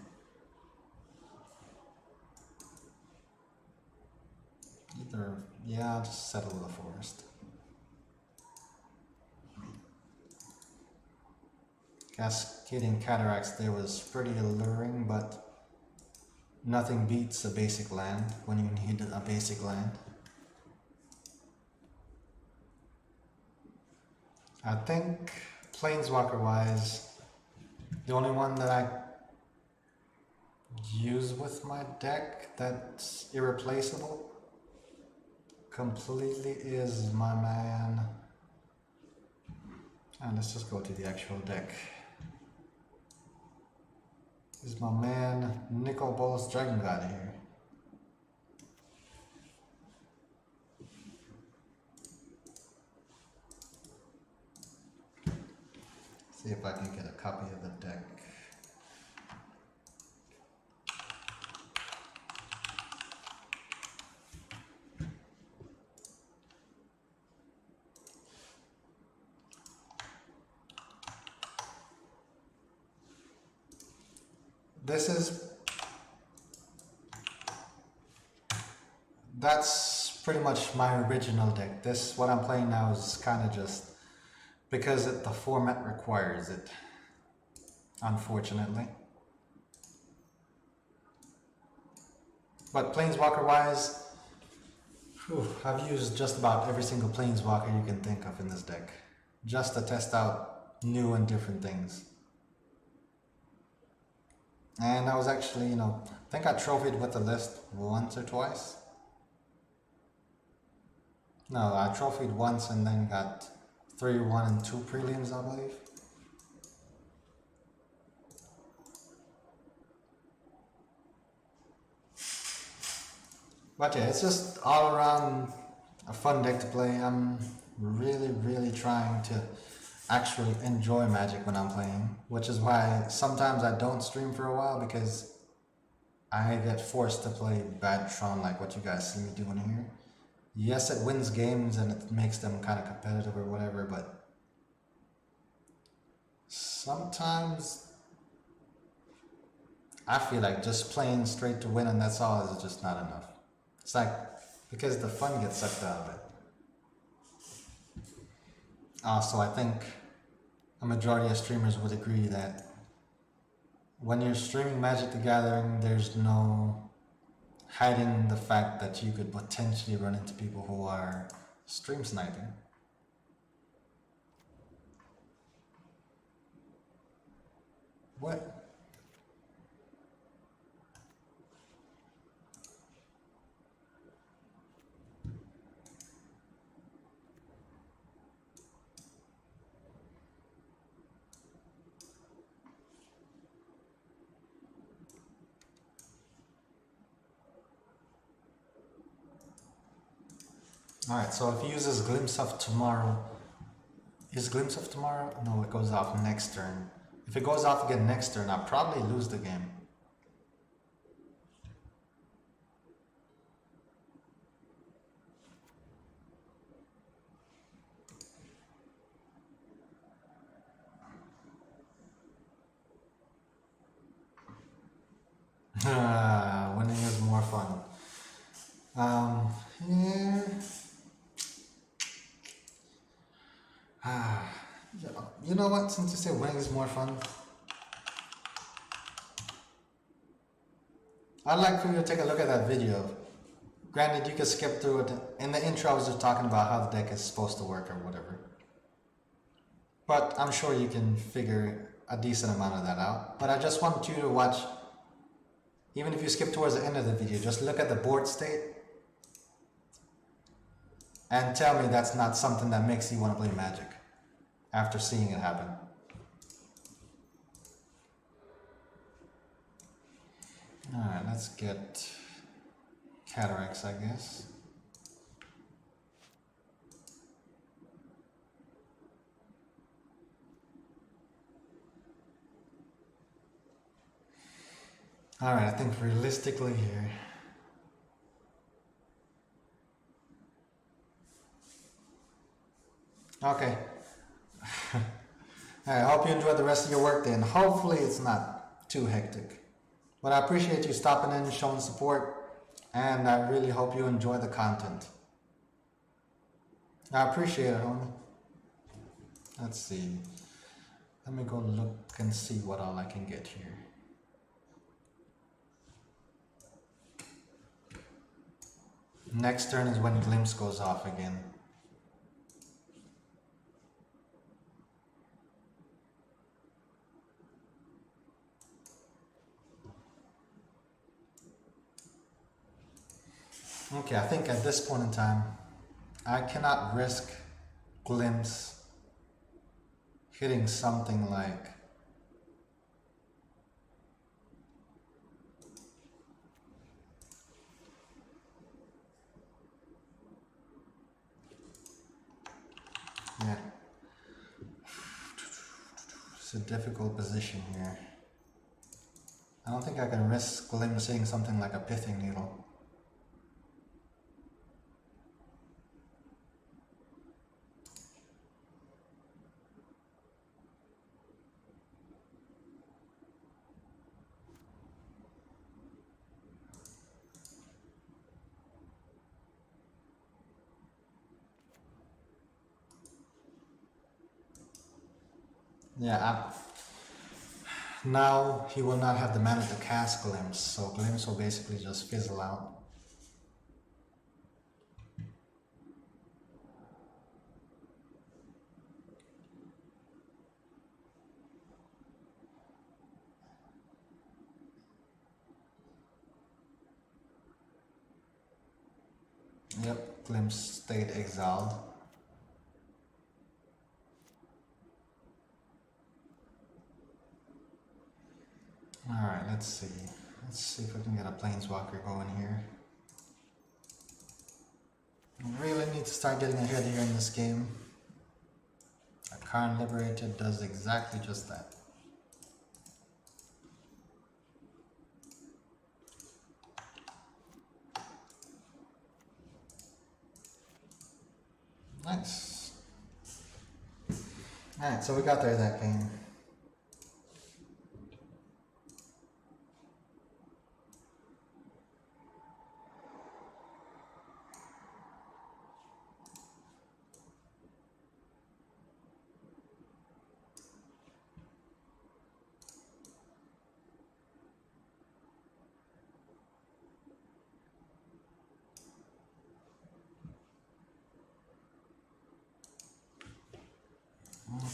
Either, yeah, I'll just settle the forest. Cascading Cataracts there was pretty alluring, but nothing beats a basic land when you need a basic land. I think Planeswalker wise, the only one that I use with my deck that's irreplaceable completely is my man. And let's just go to the actual deck. Is my man Nicol Bolas Dragon God here. See if I can get a copy of the deck. That's pretty much my original deck. This, what I'm playing now, is kind of just because the format requires it, unfortunately. But Planeswalker wise, I've used just about every single Planeswalker you can think of in this deck, just to test out new and different things. And I was actually, I think I trophied with the list once or twice. No, I trophied once and then got 3, 1, and 2 prelims, I believe. But yeah, it's just all around a fun deck to play. I'm really trying to actually enjoy Magic when I'm playing, which is why sometimes I don't stream for a while, because I get forced to play bad Tron like what you guys see me doing here. Yes, it wins games and it makes them kind of competitive or whatever, but sometimes I feel like just playing straight to win and that's all is just not enough. It's like, because the fun gets sucked out of it. Also, I think a majority of streamers would agree that when you're streaming Magic the Gathering, there's no hiding the fact that you could potentially run into people who are stream sniping. What? Alright, so if he uses Glimpse of Tomorrow, is Glimpse of Tomorrow? No, it goes off next turn. If it goes off again next turn, I'll probably lose the game. Winning is more fun. Yeah. You know what? Since you say winning is more fun, I'd like for you to take a look at that video. Granted, you could skip through it. In the intro, I was just talking about how the deck is supposed to work or whatever. But I'm sure you can figure a decent amount of that out. But I just want you to watch, even if you skip towards the end of the video, just look at the board state and tell me that's not something that makes you want to play Magic after seeing it happen. Alright, let's get Cataracts, I guess. Alright, I think realistically here, okay. I hope you enjoy the rest of your work day, and hopefully it's not too hectic. But I appreciate you stopping in, showing support, and I really hope you enjoy the content. I appreciate it, homie. Let's see. Let me go look and see what all I can get here. Next turn is when Glimpse goes off again. Okay, I think at this point in time, I cannot risk Glimpse hitting something like yeah. It's a difficult position here. I don't think I can risk Glimpse hitting something like a Pithing Needle. Yeah, now he will not have the mana to cast Glimpse, so Glimpse will basically just fizzle out. Yep, Glimpse stayed exiled. Alright, let's see. Let's see if we can get a Planeswalker going here. We really need to start getting ahead here in this game. A Karn Liberated does exactly just that. Nice. Alright, so we got there that game.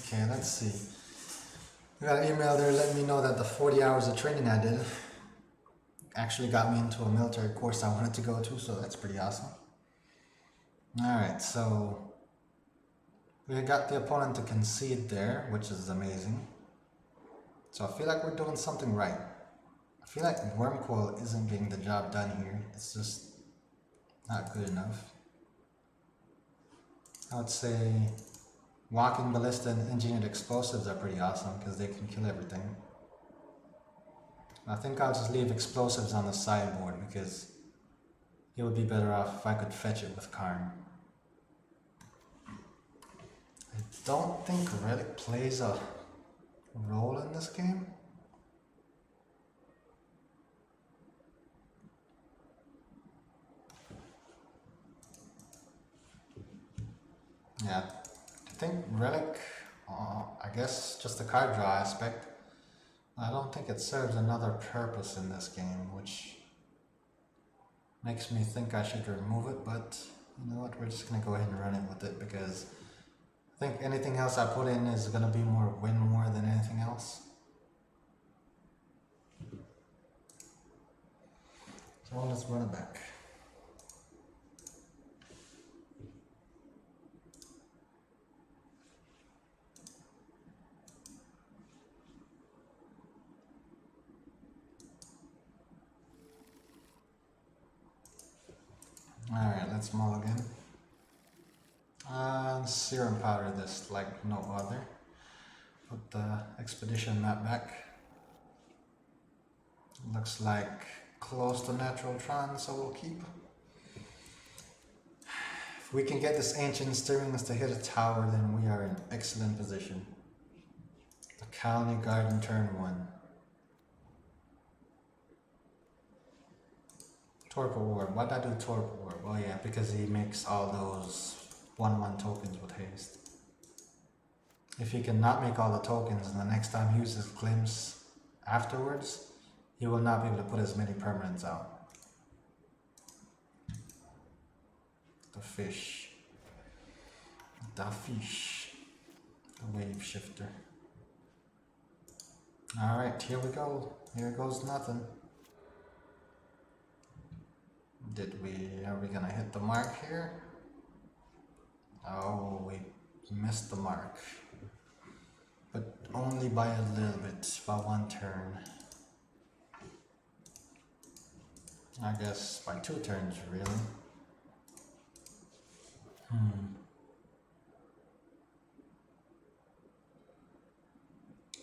Okay, let's see. We got an email there letting me know that the 40 hours of training I did actually got me into a military course I wanted to go to, so that's pretty awesome. Alright, so we got the opponent to concede there, which is amazing. So I feel like we're doing something right. I feel like Wormcoil isn't getting the job done here. It's just not good enough. I would say Walking Ballista and Engineered Explosives are pretty awesome because they can kill everything. I think I'll just leave Explosives on the sideboard because it would be better off if I could fetch it with Karn. I don't think Relic plays a role in this game. Yeah, I think Relic, I guess just the card draw aspect. I don't think it serves another purpose in this game, which makes me think I should remove it, but you know what, we're just gonna go ahead and run it with it because I think anything else I put in is gonna be more win more than anything else. So let's run it back. Alright, let's mulligan. Serum powder this like no other. Put the expedition map back. Looks like close to natural Tron, so we'll keep. If we can get this Ancient Stirrings to hit a tower, then we are in excellent position. The Colony Garden turn 1. Torpor Orb. Why'd I do Torpor Orb? Oh yeah, because he makes all those 1/1 tokens with haste. If he cannot make all the tokens and the next time he uses Glimpse afterwards, he will not be able to put as many permanents out. The fish. The fish. The wave shifter. Alright, here we go. Here goes nothing. Are we gonna hit the mark here? Oh, we missed the mark. But only by a little bit, by 1 turn. I guess by 2 turns, really.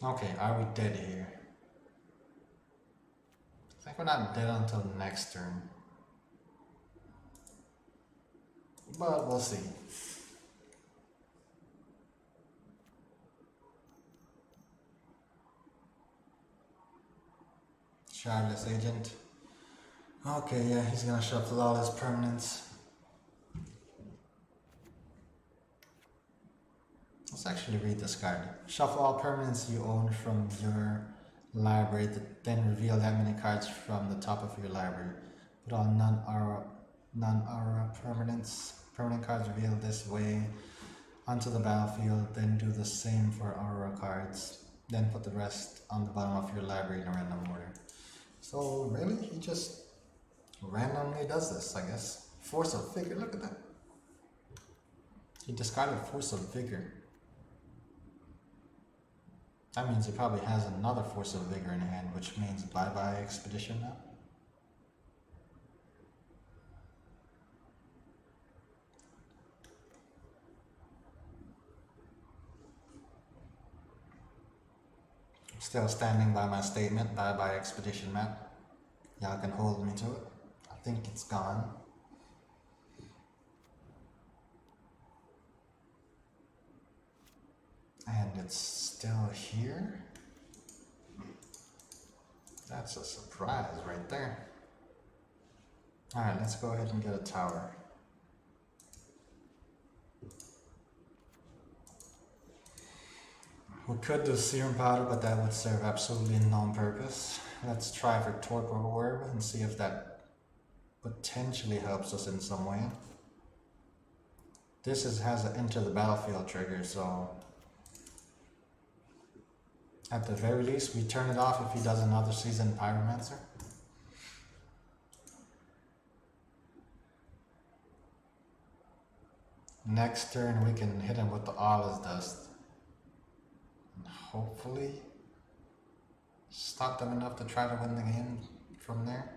Okay, are we dead here? I think we're not dead until next turn. But we'll see. Shardless Agent. Okay, yeah, he's gonna shuffle all his permanents. Let's actually read this card. Shuffle all permanents you own from your library, then reveal that many cards from the top of your library. Put all non-aura permanent cards revealed this way onto the battlefield, then do the same for aura cards. Then put the rest on the bottom of your library in a random order. So really, he just randomly does this, I guess. Force of Vigor, look at that. He discarded Force of Vigor. That means he probably has another Force of Vigor in hand, which means bye-bye Expedition now. Still standing by my statement, bye-bye Expedition map. Y'all can hold me to it. I think it's gone. And it's still here? That's a surprise right there. Alright, let's go ahead and get a tower. We could do Serum Powder, but that would serve absolutely no purpose. Let's try for Torpor Orb and see if that potentially helps us in some way. This has an enter the battlefield trigger, so at the very least we turn it off if he does another Seasoned Pyromancer. Next turn we can hit him with the Awless Dust. And hopefully stop them enough to try to win the game from there.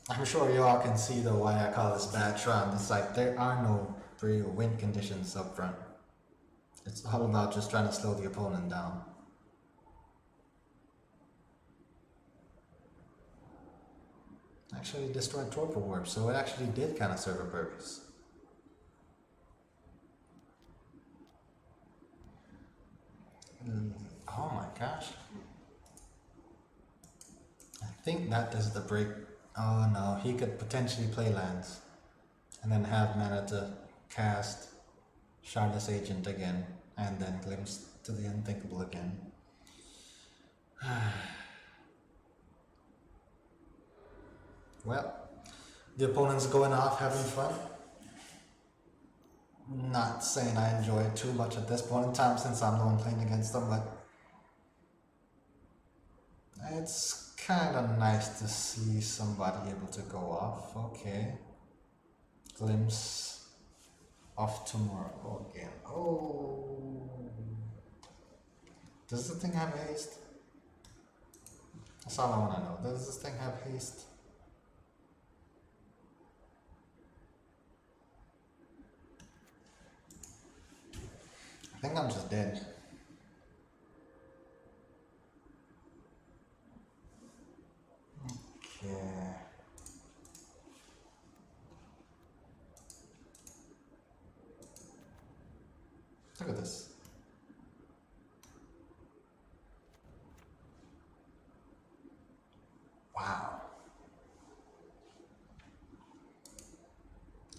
I'm sure y'all can see though why I call this bad Tron. It's like there are no real win conditions up front. It's all about just trying to slow the opponent down. Actually destroyed Torpor Orb, so it actually did kind of serve a purpose. Oh my gosh. I think that is the break. Oh no, he could potentially play lands and then have mana to cast Shardless Agent again and then Glimpse to the Unthinkable again. Well, the opponent's going off having fun. Not saying I enjoy it too much at this point in time since I'm the one playing against them, but it's kind of nice to see somebody able to go off. Okay. Glimpse of Tomorrow again. Oh. Does the thing have haste? That's all I want to know. Does this thing have haste? I think I'm just dead. Okay. Look at this. Wow.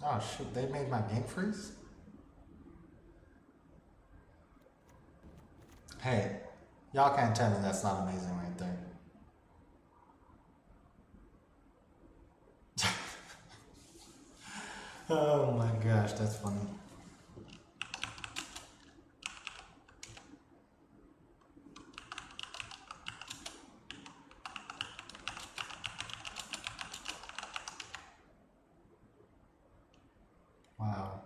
Oh shoot, they made my game freeze? Hey, y'all can't tell me that's not amazing right there. Oh my gosh, that's funny. Wow.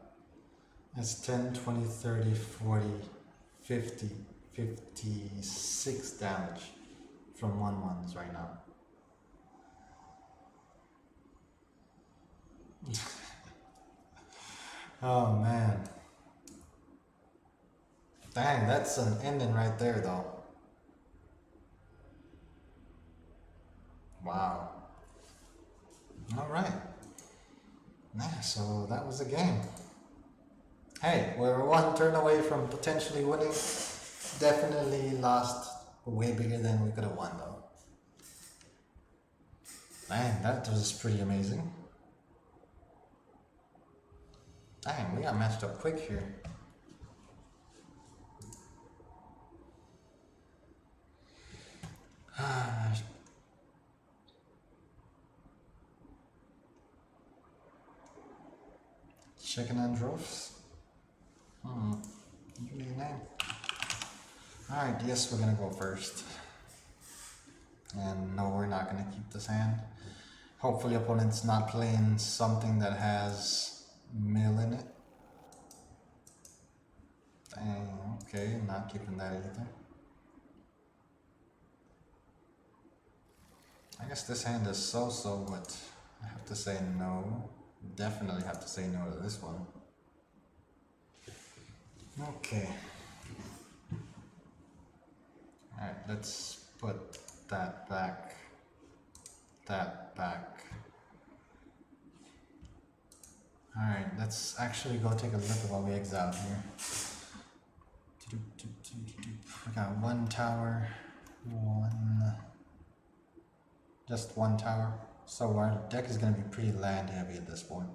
It's 10, 20, 30, 40, 50, 56 damage from 1/1s right now. Oh man. Dang, that's an ending right there though. Wow. Alright. Yeah, so that was the game. Hey, we're one turn away from potentially winning. Definitely lost way bigger than we could have won though. Man, that was pretty amazing. Dang, we got matched up quick here. Chicken and Droves. Unique name. Alright, yes, we're gonna go first. And no, we're not gonna keep this hand. Hopefully opponent's not playing something that has mill in it. Dang, okay, not keeping that either. I guess this hand is so-so, but I have to say no. Definitely have to say no to this one. Okay. Alright, let's put that back. That back. Alright, let's actually go take a look at what we exiled here. We got one tower, just one tower. So our deck is going to be pretty land heavy at this point.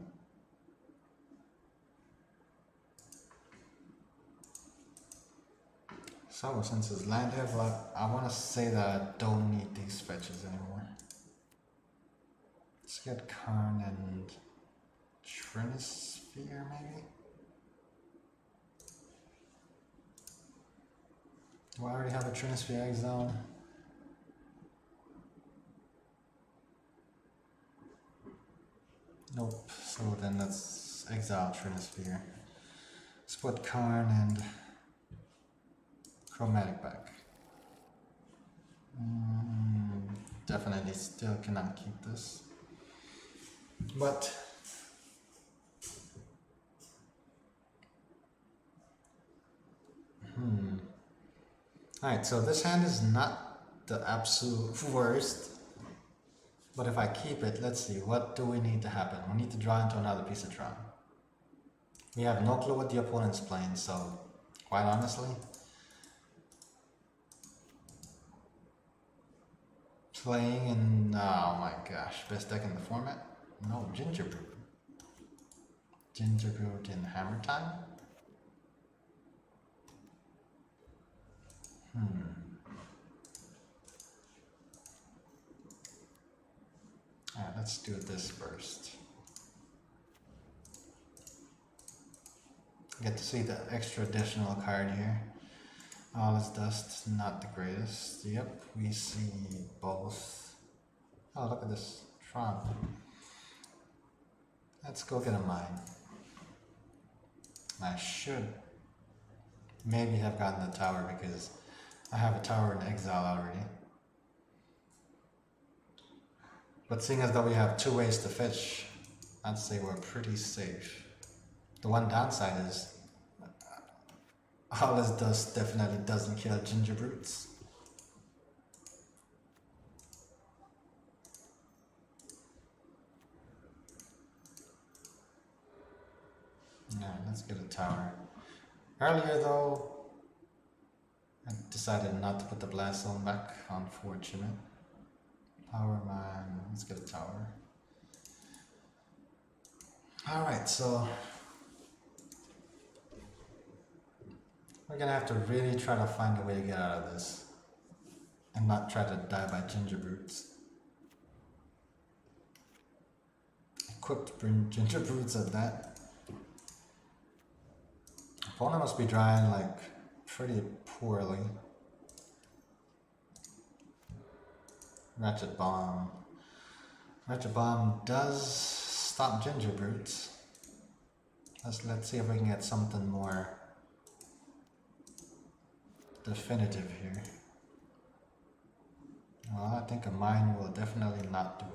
So since it's land heavy, I want to say that I don't need these fetches anymore. Let's get Karn and Trinisphere maybe? Do I already have a Trinisphere exile? Nope, so then let's exile Trinisphere. Let's put Karn and Chromatic back. Definitely still cannot keep this. But alright, so this hand is not the absolute worst. But if I keep it, let's see, what do we need to happen? We need to draw into another piece of Tron. We have no clue what the opponent's playing, so quite honestly, playing in, oh my gosh, best deck in the format? No, Gingerbread. Gingerbread in Hammer Time? Alright, let's do this first. Get to see the extra additional card here. All is dust, not the greatest. Yep, we see both. Oh, look at this Tron. Let's go get a mine. I should maybe have gotten the tower because I have a tower in exile already. But seeing as though we have two ways to fetch, I'd say we're pretty safe. The one downside is all this dust definitely doesn't kill Gingerbrutes. Yeah, let's get a tower. Earlier though, I decided not to put the blast zone back, unfortunate. Power mine, let's get a tower. Alright, so we're gonna have to really try to find a way to get out of this and not try to die by Gingerbrutes. Equipped Gingerbrutes at that. Opponent must be drawing like pretty poorly. Ratchet Bomb. Ratchet Bomb does stop Gingerbrutes. Let's see if we can get something more definitive here. Well, I think a mine will definitely not do it.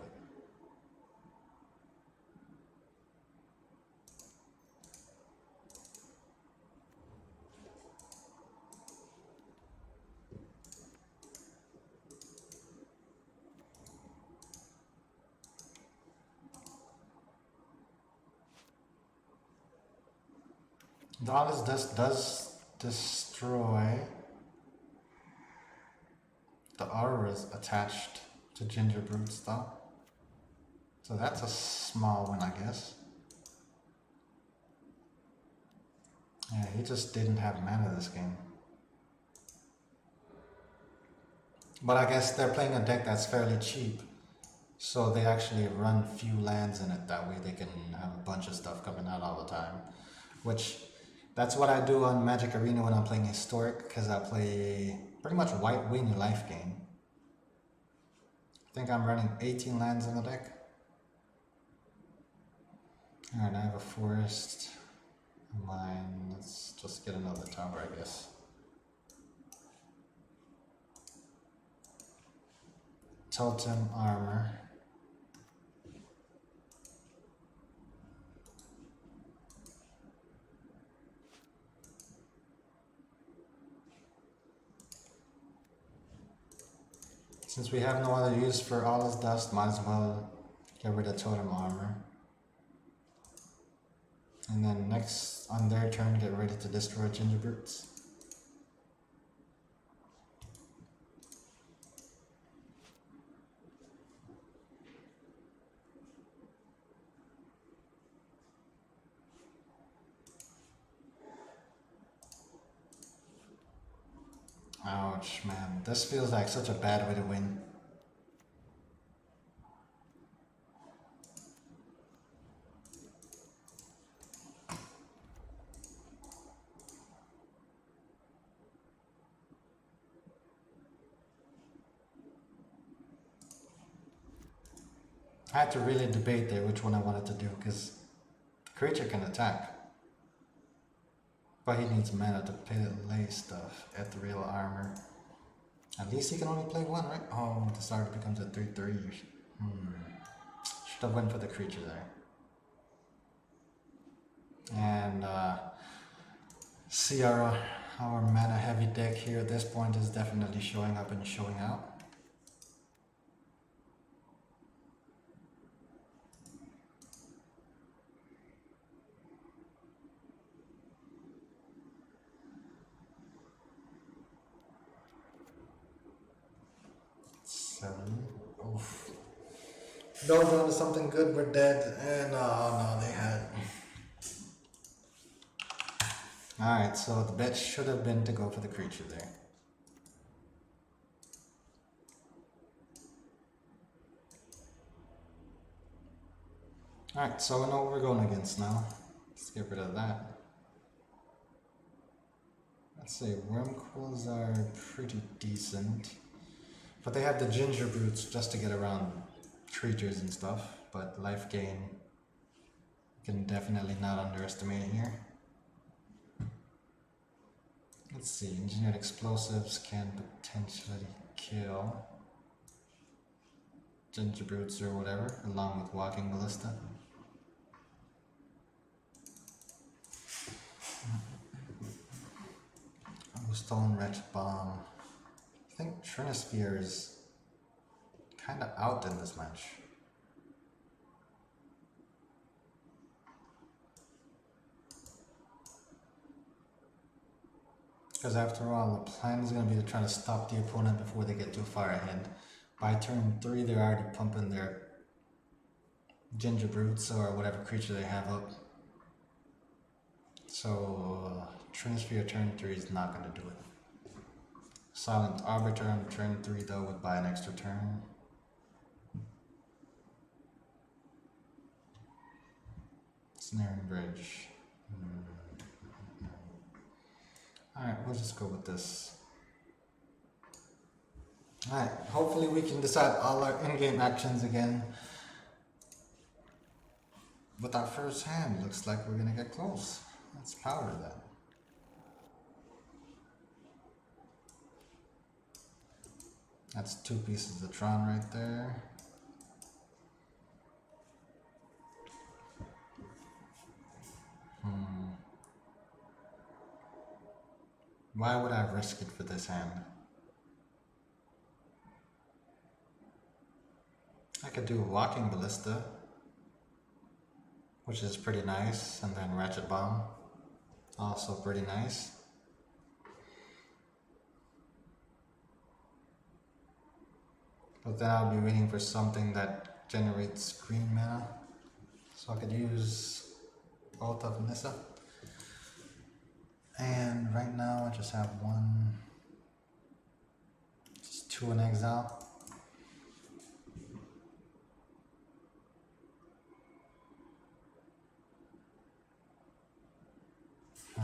Dollars does destroy the auras attached to Gingerbrutes though. So that's a small one, I guess. Yeah, he just didn't have mana this game. But I guess they're playing a deck that's fairly cheap. So they actually run few lands in it. That way they can have a bunch of stuff coming out all the time. Which, that's what I do on Magic Arena when I'm playing Historic. Because I play pretty much white wing life game. I think I'm running 18 lands in the deck. Alright, I have a forest. Mine. Let's just get another tower, I guess. Totem armor. Since we have no other use for all this dust, might as well get rid of totem armor. And then next on their turn, get ready to destroy ginger brutes. Ouch, man. This feels like such a bad way to win. I had to really debate there which one I wanted to do, because the creature can attack. But he needs mana to play stuff at the real armor. At least he can only play one, right? Oh, the starter becomes a 3/3. Should have went for the creature there. And see our mana heavy deck here at this point is definitely showing up and showing out. Oof. Don't go into something good, we're dead. And oh no, they had. Alright, so the bet should have been to go for the creature there. Alright, so we know what we're going against now. Let's get rid of that. Let's say Wurmquills are pretty decent. But they have the ginger brutes just to get around creatures and stuff. But life gain, you can definitely not underestimate here. Let's see, engineered explosives can potentially kill ginger brutes or whatever, along with walking ballista. Oh, stone wretch bomb. I think Trinisphere is kind of out in this match. Because after all, the plan is going to be to try to stop the opponent before they get too far ahead. By turn 3, they're already pumping their ginger brutes or whatever creature they have up. So Trinisphere turn 3 is not going to do it. Silent Arbiter on turn 3 though would buy an extra turn. Snaring Bridge. Alright, we'll just go with this. Alright, hopefully we can decide all our in-game actions again. With our first hand, looks like we're gonna get close. Let's power that. That's 2 pieces of Tron right there. Why would I risk it for this hand? I could do Walking Ballista, which is pretty nice, and then Ratchet Bomb, also pretty nice. But then I'll be waiting for something that generates green mana, so I could use both of Nissa. And right now I just have one, just two in exile. I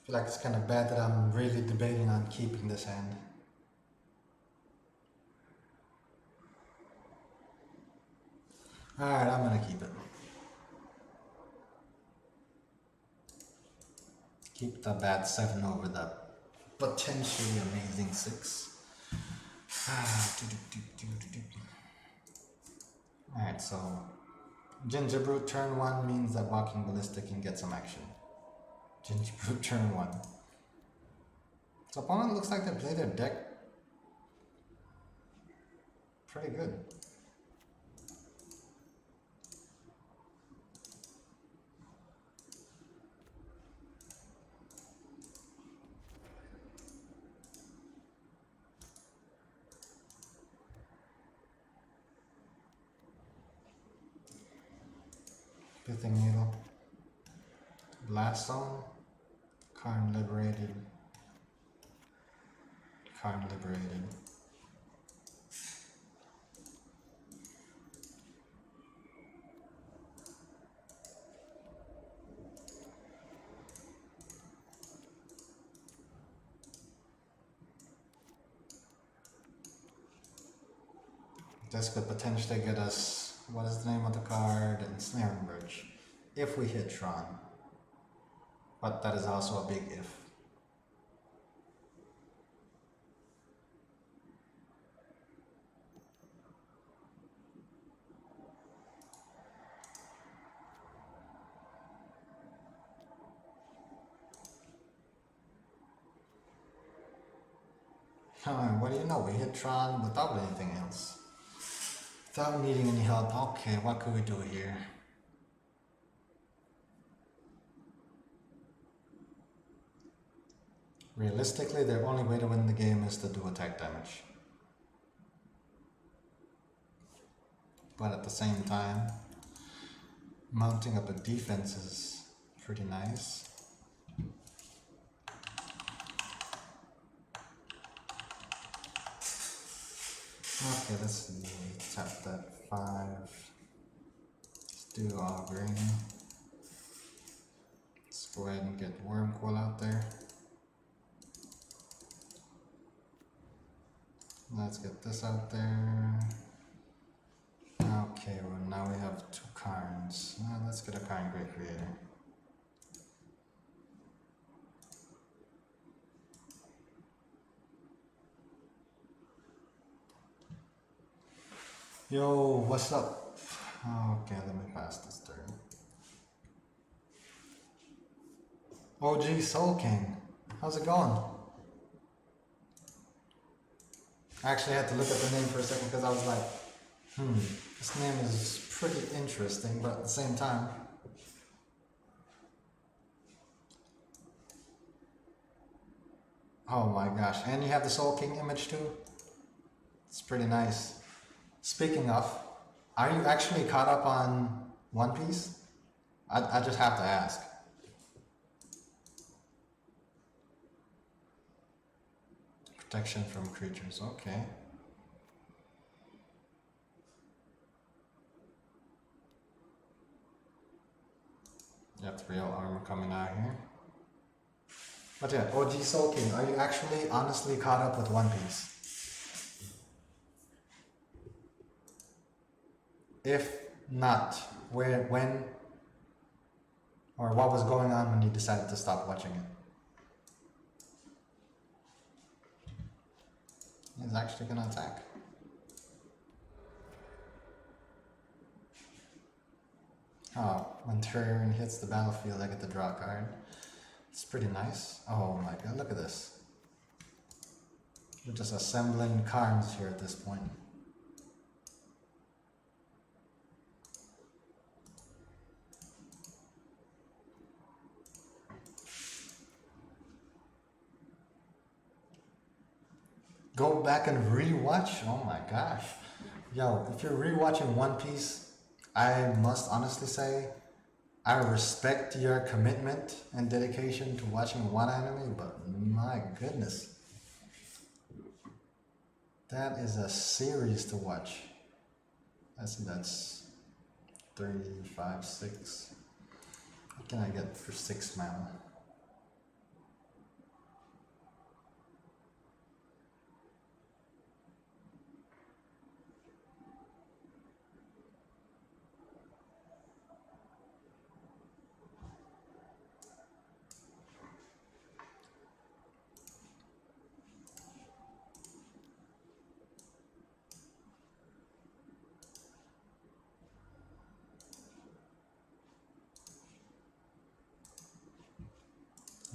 feel like it's kind of bad that I'm really debating on keeping this hand. Alright, I'm gonna keep it. Keep the bad 7 over the potentially amazing 6. Alright, so Gingerbrute turn 1 means that Walking Ballistic can get some action. Gingerbrute turn 1. So opponent looks like they play their deck pretty good. Pithing Needle. Blast Zone. Karn Liberated. Karn Liberated. This could potentially get us, what is the name of the card? Ensnaring Bridge. If we hit Tron. But that is also a big if. What do you know? We hit Tron without anything else. Without needing any help. Okay, what could we do here? Realistically, the only way to win the game is to do attack damage. But at the same time, mounting up a defense is pretty nice. Okay, let's see. Tap that 5. Let's do all green. Let's go ahead and get Wormcoil out there. Let's get this out there. Okay, well now we have 2 Karns. Now let's get a Karn Great Creator. Yo, what's up? Okay, let me pass this turn. OG Soul King, how's it going? I actually had to look at the name for a second because I was like, this name is pretty interesting, but at the same time, oh my gosh, and you have the Soul King image too? It's pretty nice. Speaking of, are you actually caught up on One Piece? I just have to ask. Protection from creatures, okay. You have 3 armor coming out here. But yeah, OG Soul King, are you actually honestly caught up with One Piece? If not, where, when, or what was going on when you decided to stop watching it? He's actually gonna attack. Oh, when Terran hits the battlefield, I get to draw a card. It's pretty nice. Oh my god, look at this. We're just assembling cards here at this point. Go back and rewatch? Oh my gosh. Yo, if you're rewatching One Piece I must honestly say, I respect your commitment and dedication to watching one anime, but my goodness, that is a series to watch. I see that's 3, 5, 6. What can I get for 6 mana?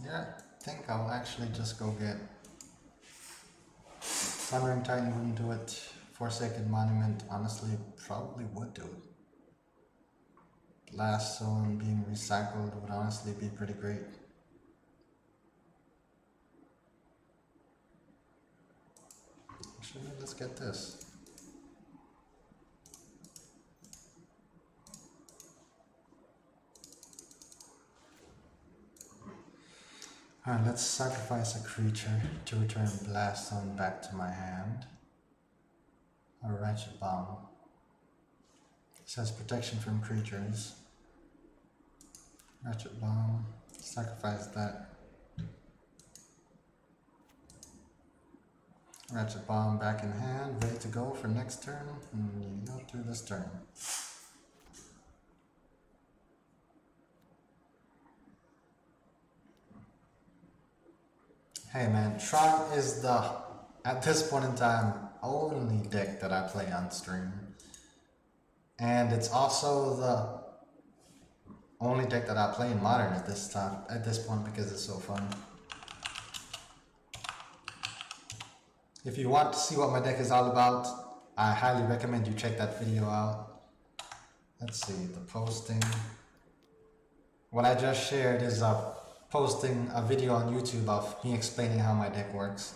Yeah, I think I'll actually just go get Thundering Titan into it. Forsaken Monument, honestly, probably would do it. Last Zone being recycled would honestly be pretty great. Actually, let's get this. Alright, let's sacrifice a creature to return Blast Zone back to my hand. A Wretched Bomb. It says protection from creatures. Wretched Bomb. Sacrifice that. Wretched Bomb back in hand, ready to go for next turn. And you go through this turn. Hey man, Tron is the, at this point in time, only deck that I play on stream. And it's also the only deck that I play in Modern at this point because it's so fun. If you want to see what my deck is all about, I highly recommend you check that video out. Let's see, the posting. What I just shared is posting a video on YouTube of me explaining how my deck works.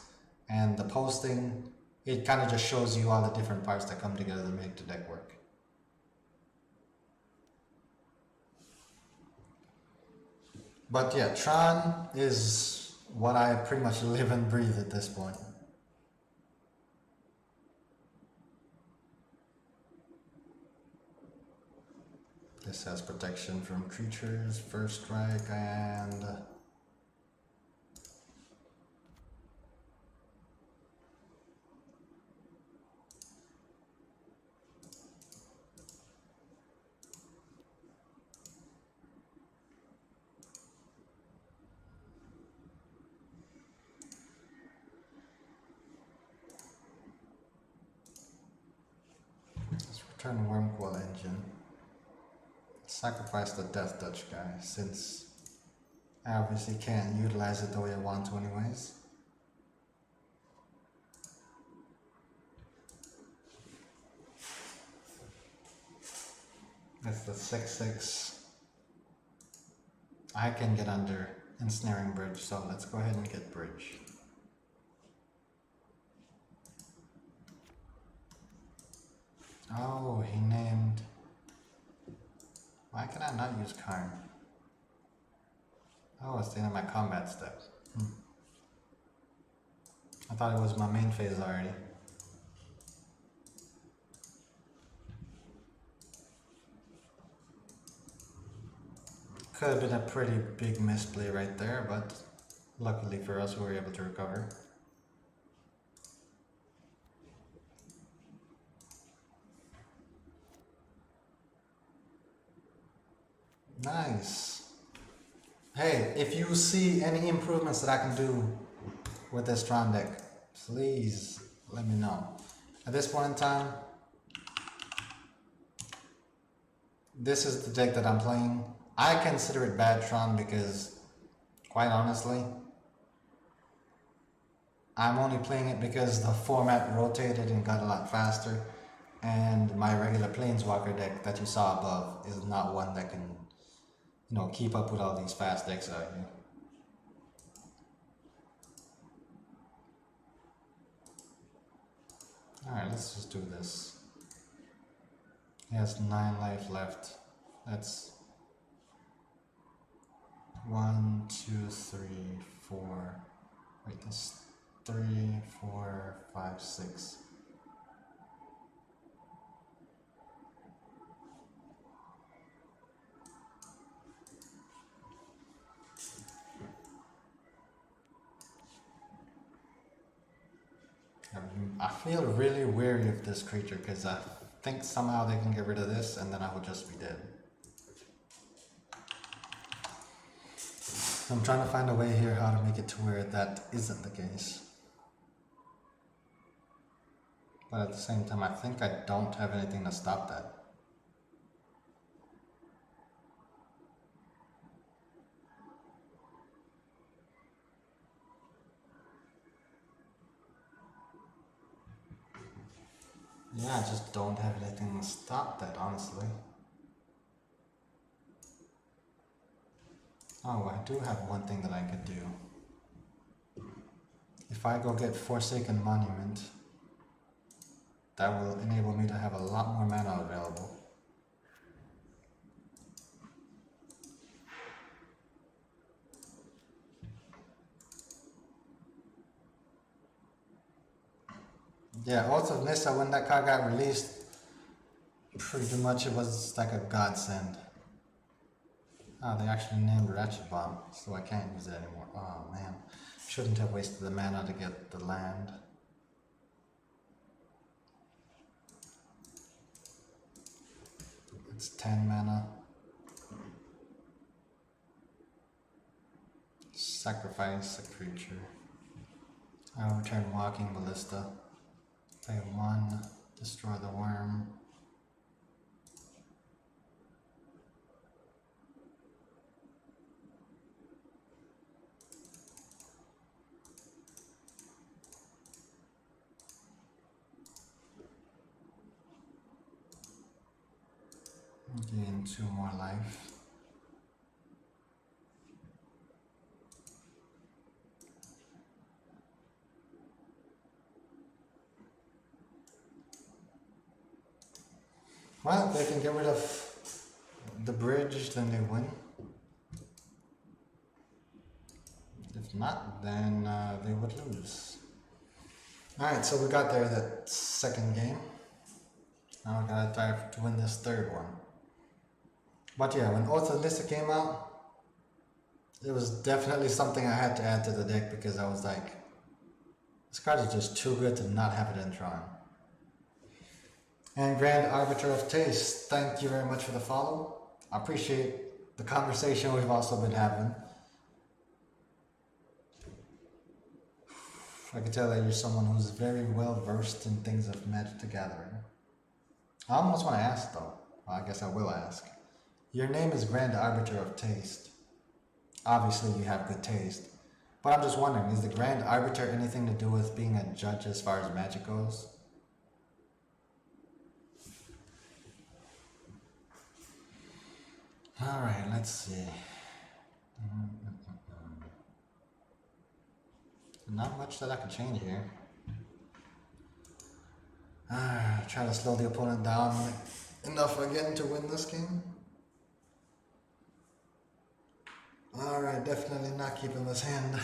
And the posting, it kind of just shows you all the different parts that come together to make the deck work. But yeah, Tron is what I pretty much live and breathe at this point. This has protection from creatures, first strike, and let's return Wormcoil Engine. Sacrifice the Death Touch guy, since I obviously can't utilize it the way I want to anyways. That's the 6/6. I can get under Ensnaring Bridge, so let's go ahead and get Bridge. Oh, he named... Why can I not use Karn? Oh, it's the end of my combat steps. I thought it was my main phase already. Could have been a pretty big misplay right there, but luckily for us we were able to recover. Nice. Hey, if you see any improvements that I can do with this Tron deck, please let me know. At this point in time, this is the deck that I'm playing. I consider it bad Tron because, quite honestly, I'm only playing it because the format rotated and got a lot faster, and my regular Planeswalker deck that you saw above is not one that can, you know, keep up with all these fast decks out here. Alright, let's just do this. He has 9 life left. That's 1, 2, 3, 4. Wait, that's 3, 4, 5, 6. I feel really weary of this creature because I think somehow they can get rid of this and then I would just be dead. I'm trying to find a way here how to make it to where that isn't the case. But at the same time, I think I don't have anything to stop that. Yeah, I just don't have anything to stop that, honestly. Oh, I do have one thing that I could do. If I go get Forsaken Monument, that will enable me to have a lot more mana available. Yeah, also Nissa, when that card got released, pretty much it was like a godsend. Oh, they actually named Ratchet Bomb, so I can't use it anymore. Oh man, shouldn't have wasted the mana to get the land. It's 10 mana. Sacrifice a creature. I'll return Walking Ballista. Pay 1, destroy the worm. Gain 2 more life. Well, they can get rid of the bridge, then they win. If not, then they would lose. Alright, so we got there that second game. Now we gotta try to win this third one. But yeah, when Oath of Nissa came out, it was definitely something I had to add to the deck because I was like, this card is just too good to not have it in Tron. And Grand Arbiter of Taste, thank you very much for the follow. I appreciate the conversation we've also been having. I can tell that you're someone who's very well versed in things of Magic the Gathering. I almost want to ask though, well, I guess I will ask. Your name is Grand Arbiter of Taste. Obviously you have good taste. But I'm just wondering, is the Grand Arbiter anything to do with being a judge as far as Magic goes? Alright, let's see. Not much that I can change here. Try to slow the opponent down enough again to win this game. Alright, definitely not keeping this hand.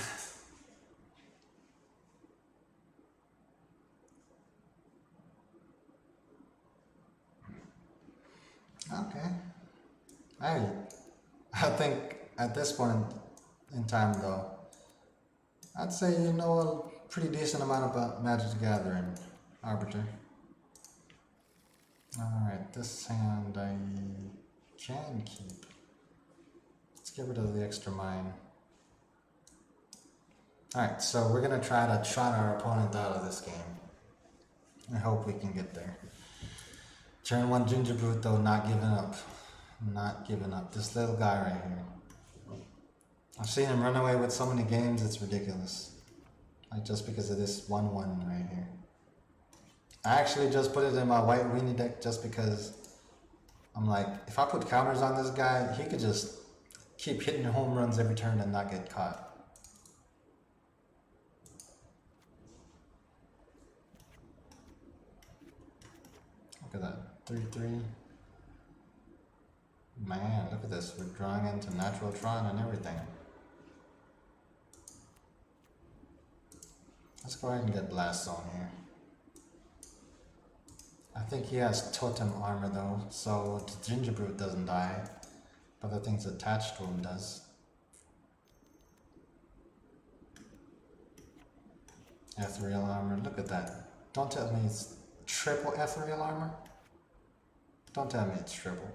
Okay. I think at this point in time though, I'd say you know a pretty decent amount about Magic the Gathering, Arbiter. Alright, this hand I can keep. Let's get rid of the extra mine. Alright, so we're gonna try to trot our opponent out of this game. I hope we can get there. Turn 1 Ginger Brute though, not giving up. Not giving up. This little guy right here. I've seen him run away with so many games, it's ridiculous. Like just because of this 1/1 right here. I actually just put it in my white weenie deck just because I'm like, if I put counters on this guy, he could just keep hitting home runs every turn and not get caught. Look at that. 3/3. Man, look at this. We're drawing into natural Tron and everything. Let's go ahead and get Blast Zone here. I think he has Totem Armor though, so the Gingerbrute doesn't die, but the thing's attached to him does. Ethereal Armor, look at that. Don't tell me it's triple Ethereal Armor. Don't tell me it's triple.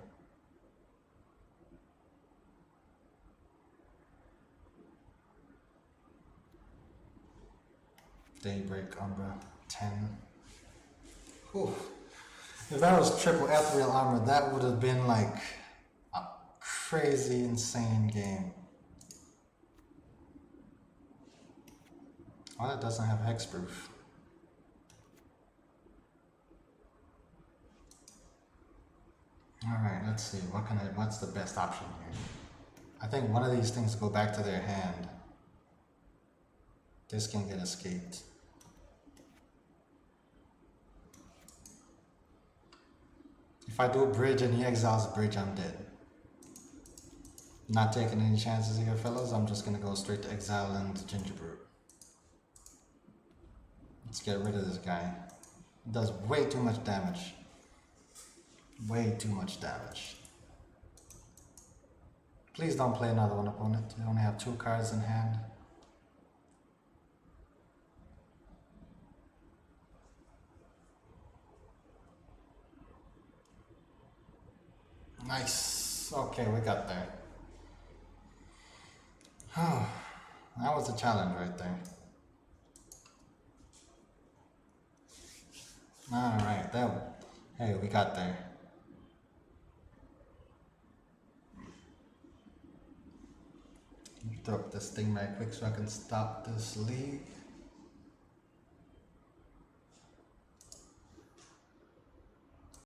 Daybreak Umbra 10. Whew. If that was triple Ethereal Armor, that would have been like a crazy, insane game. Oh, that doesn't have hexproof. Alright, let's see. What's the best option here? I think one of these things go back to their hand. This can get escaped. If I do bridge and he exiles bridge, I'm dead. Not taking any chances here, fellas. I'm just gonna go straight to exile and Gingerbrute. Let's get rid of this guy. He does way too much damage. Way too much damage. Please don't play another one, opponent. You only have 2 cards in hand. Nice. Okay, we got there. That was a challenge right there. Alright, hey, we got there. Throw up this thing right quick so I can stop this league.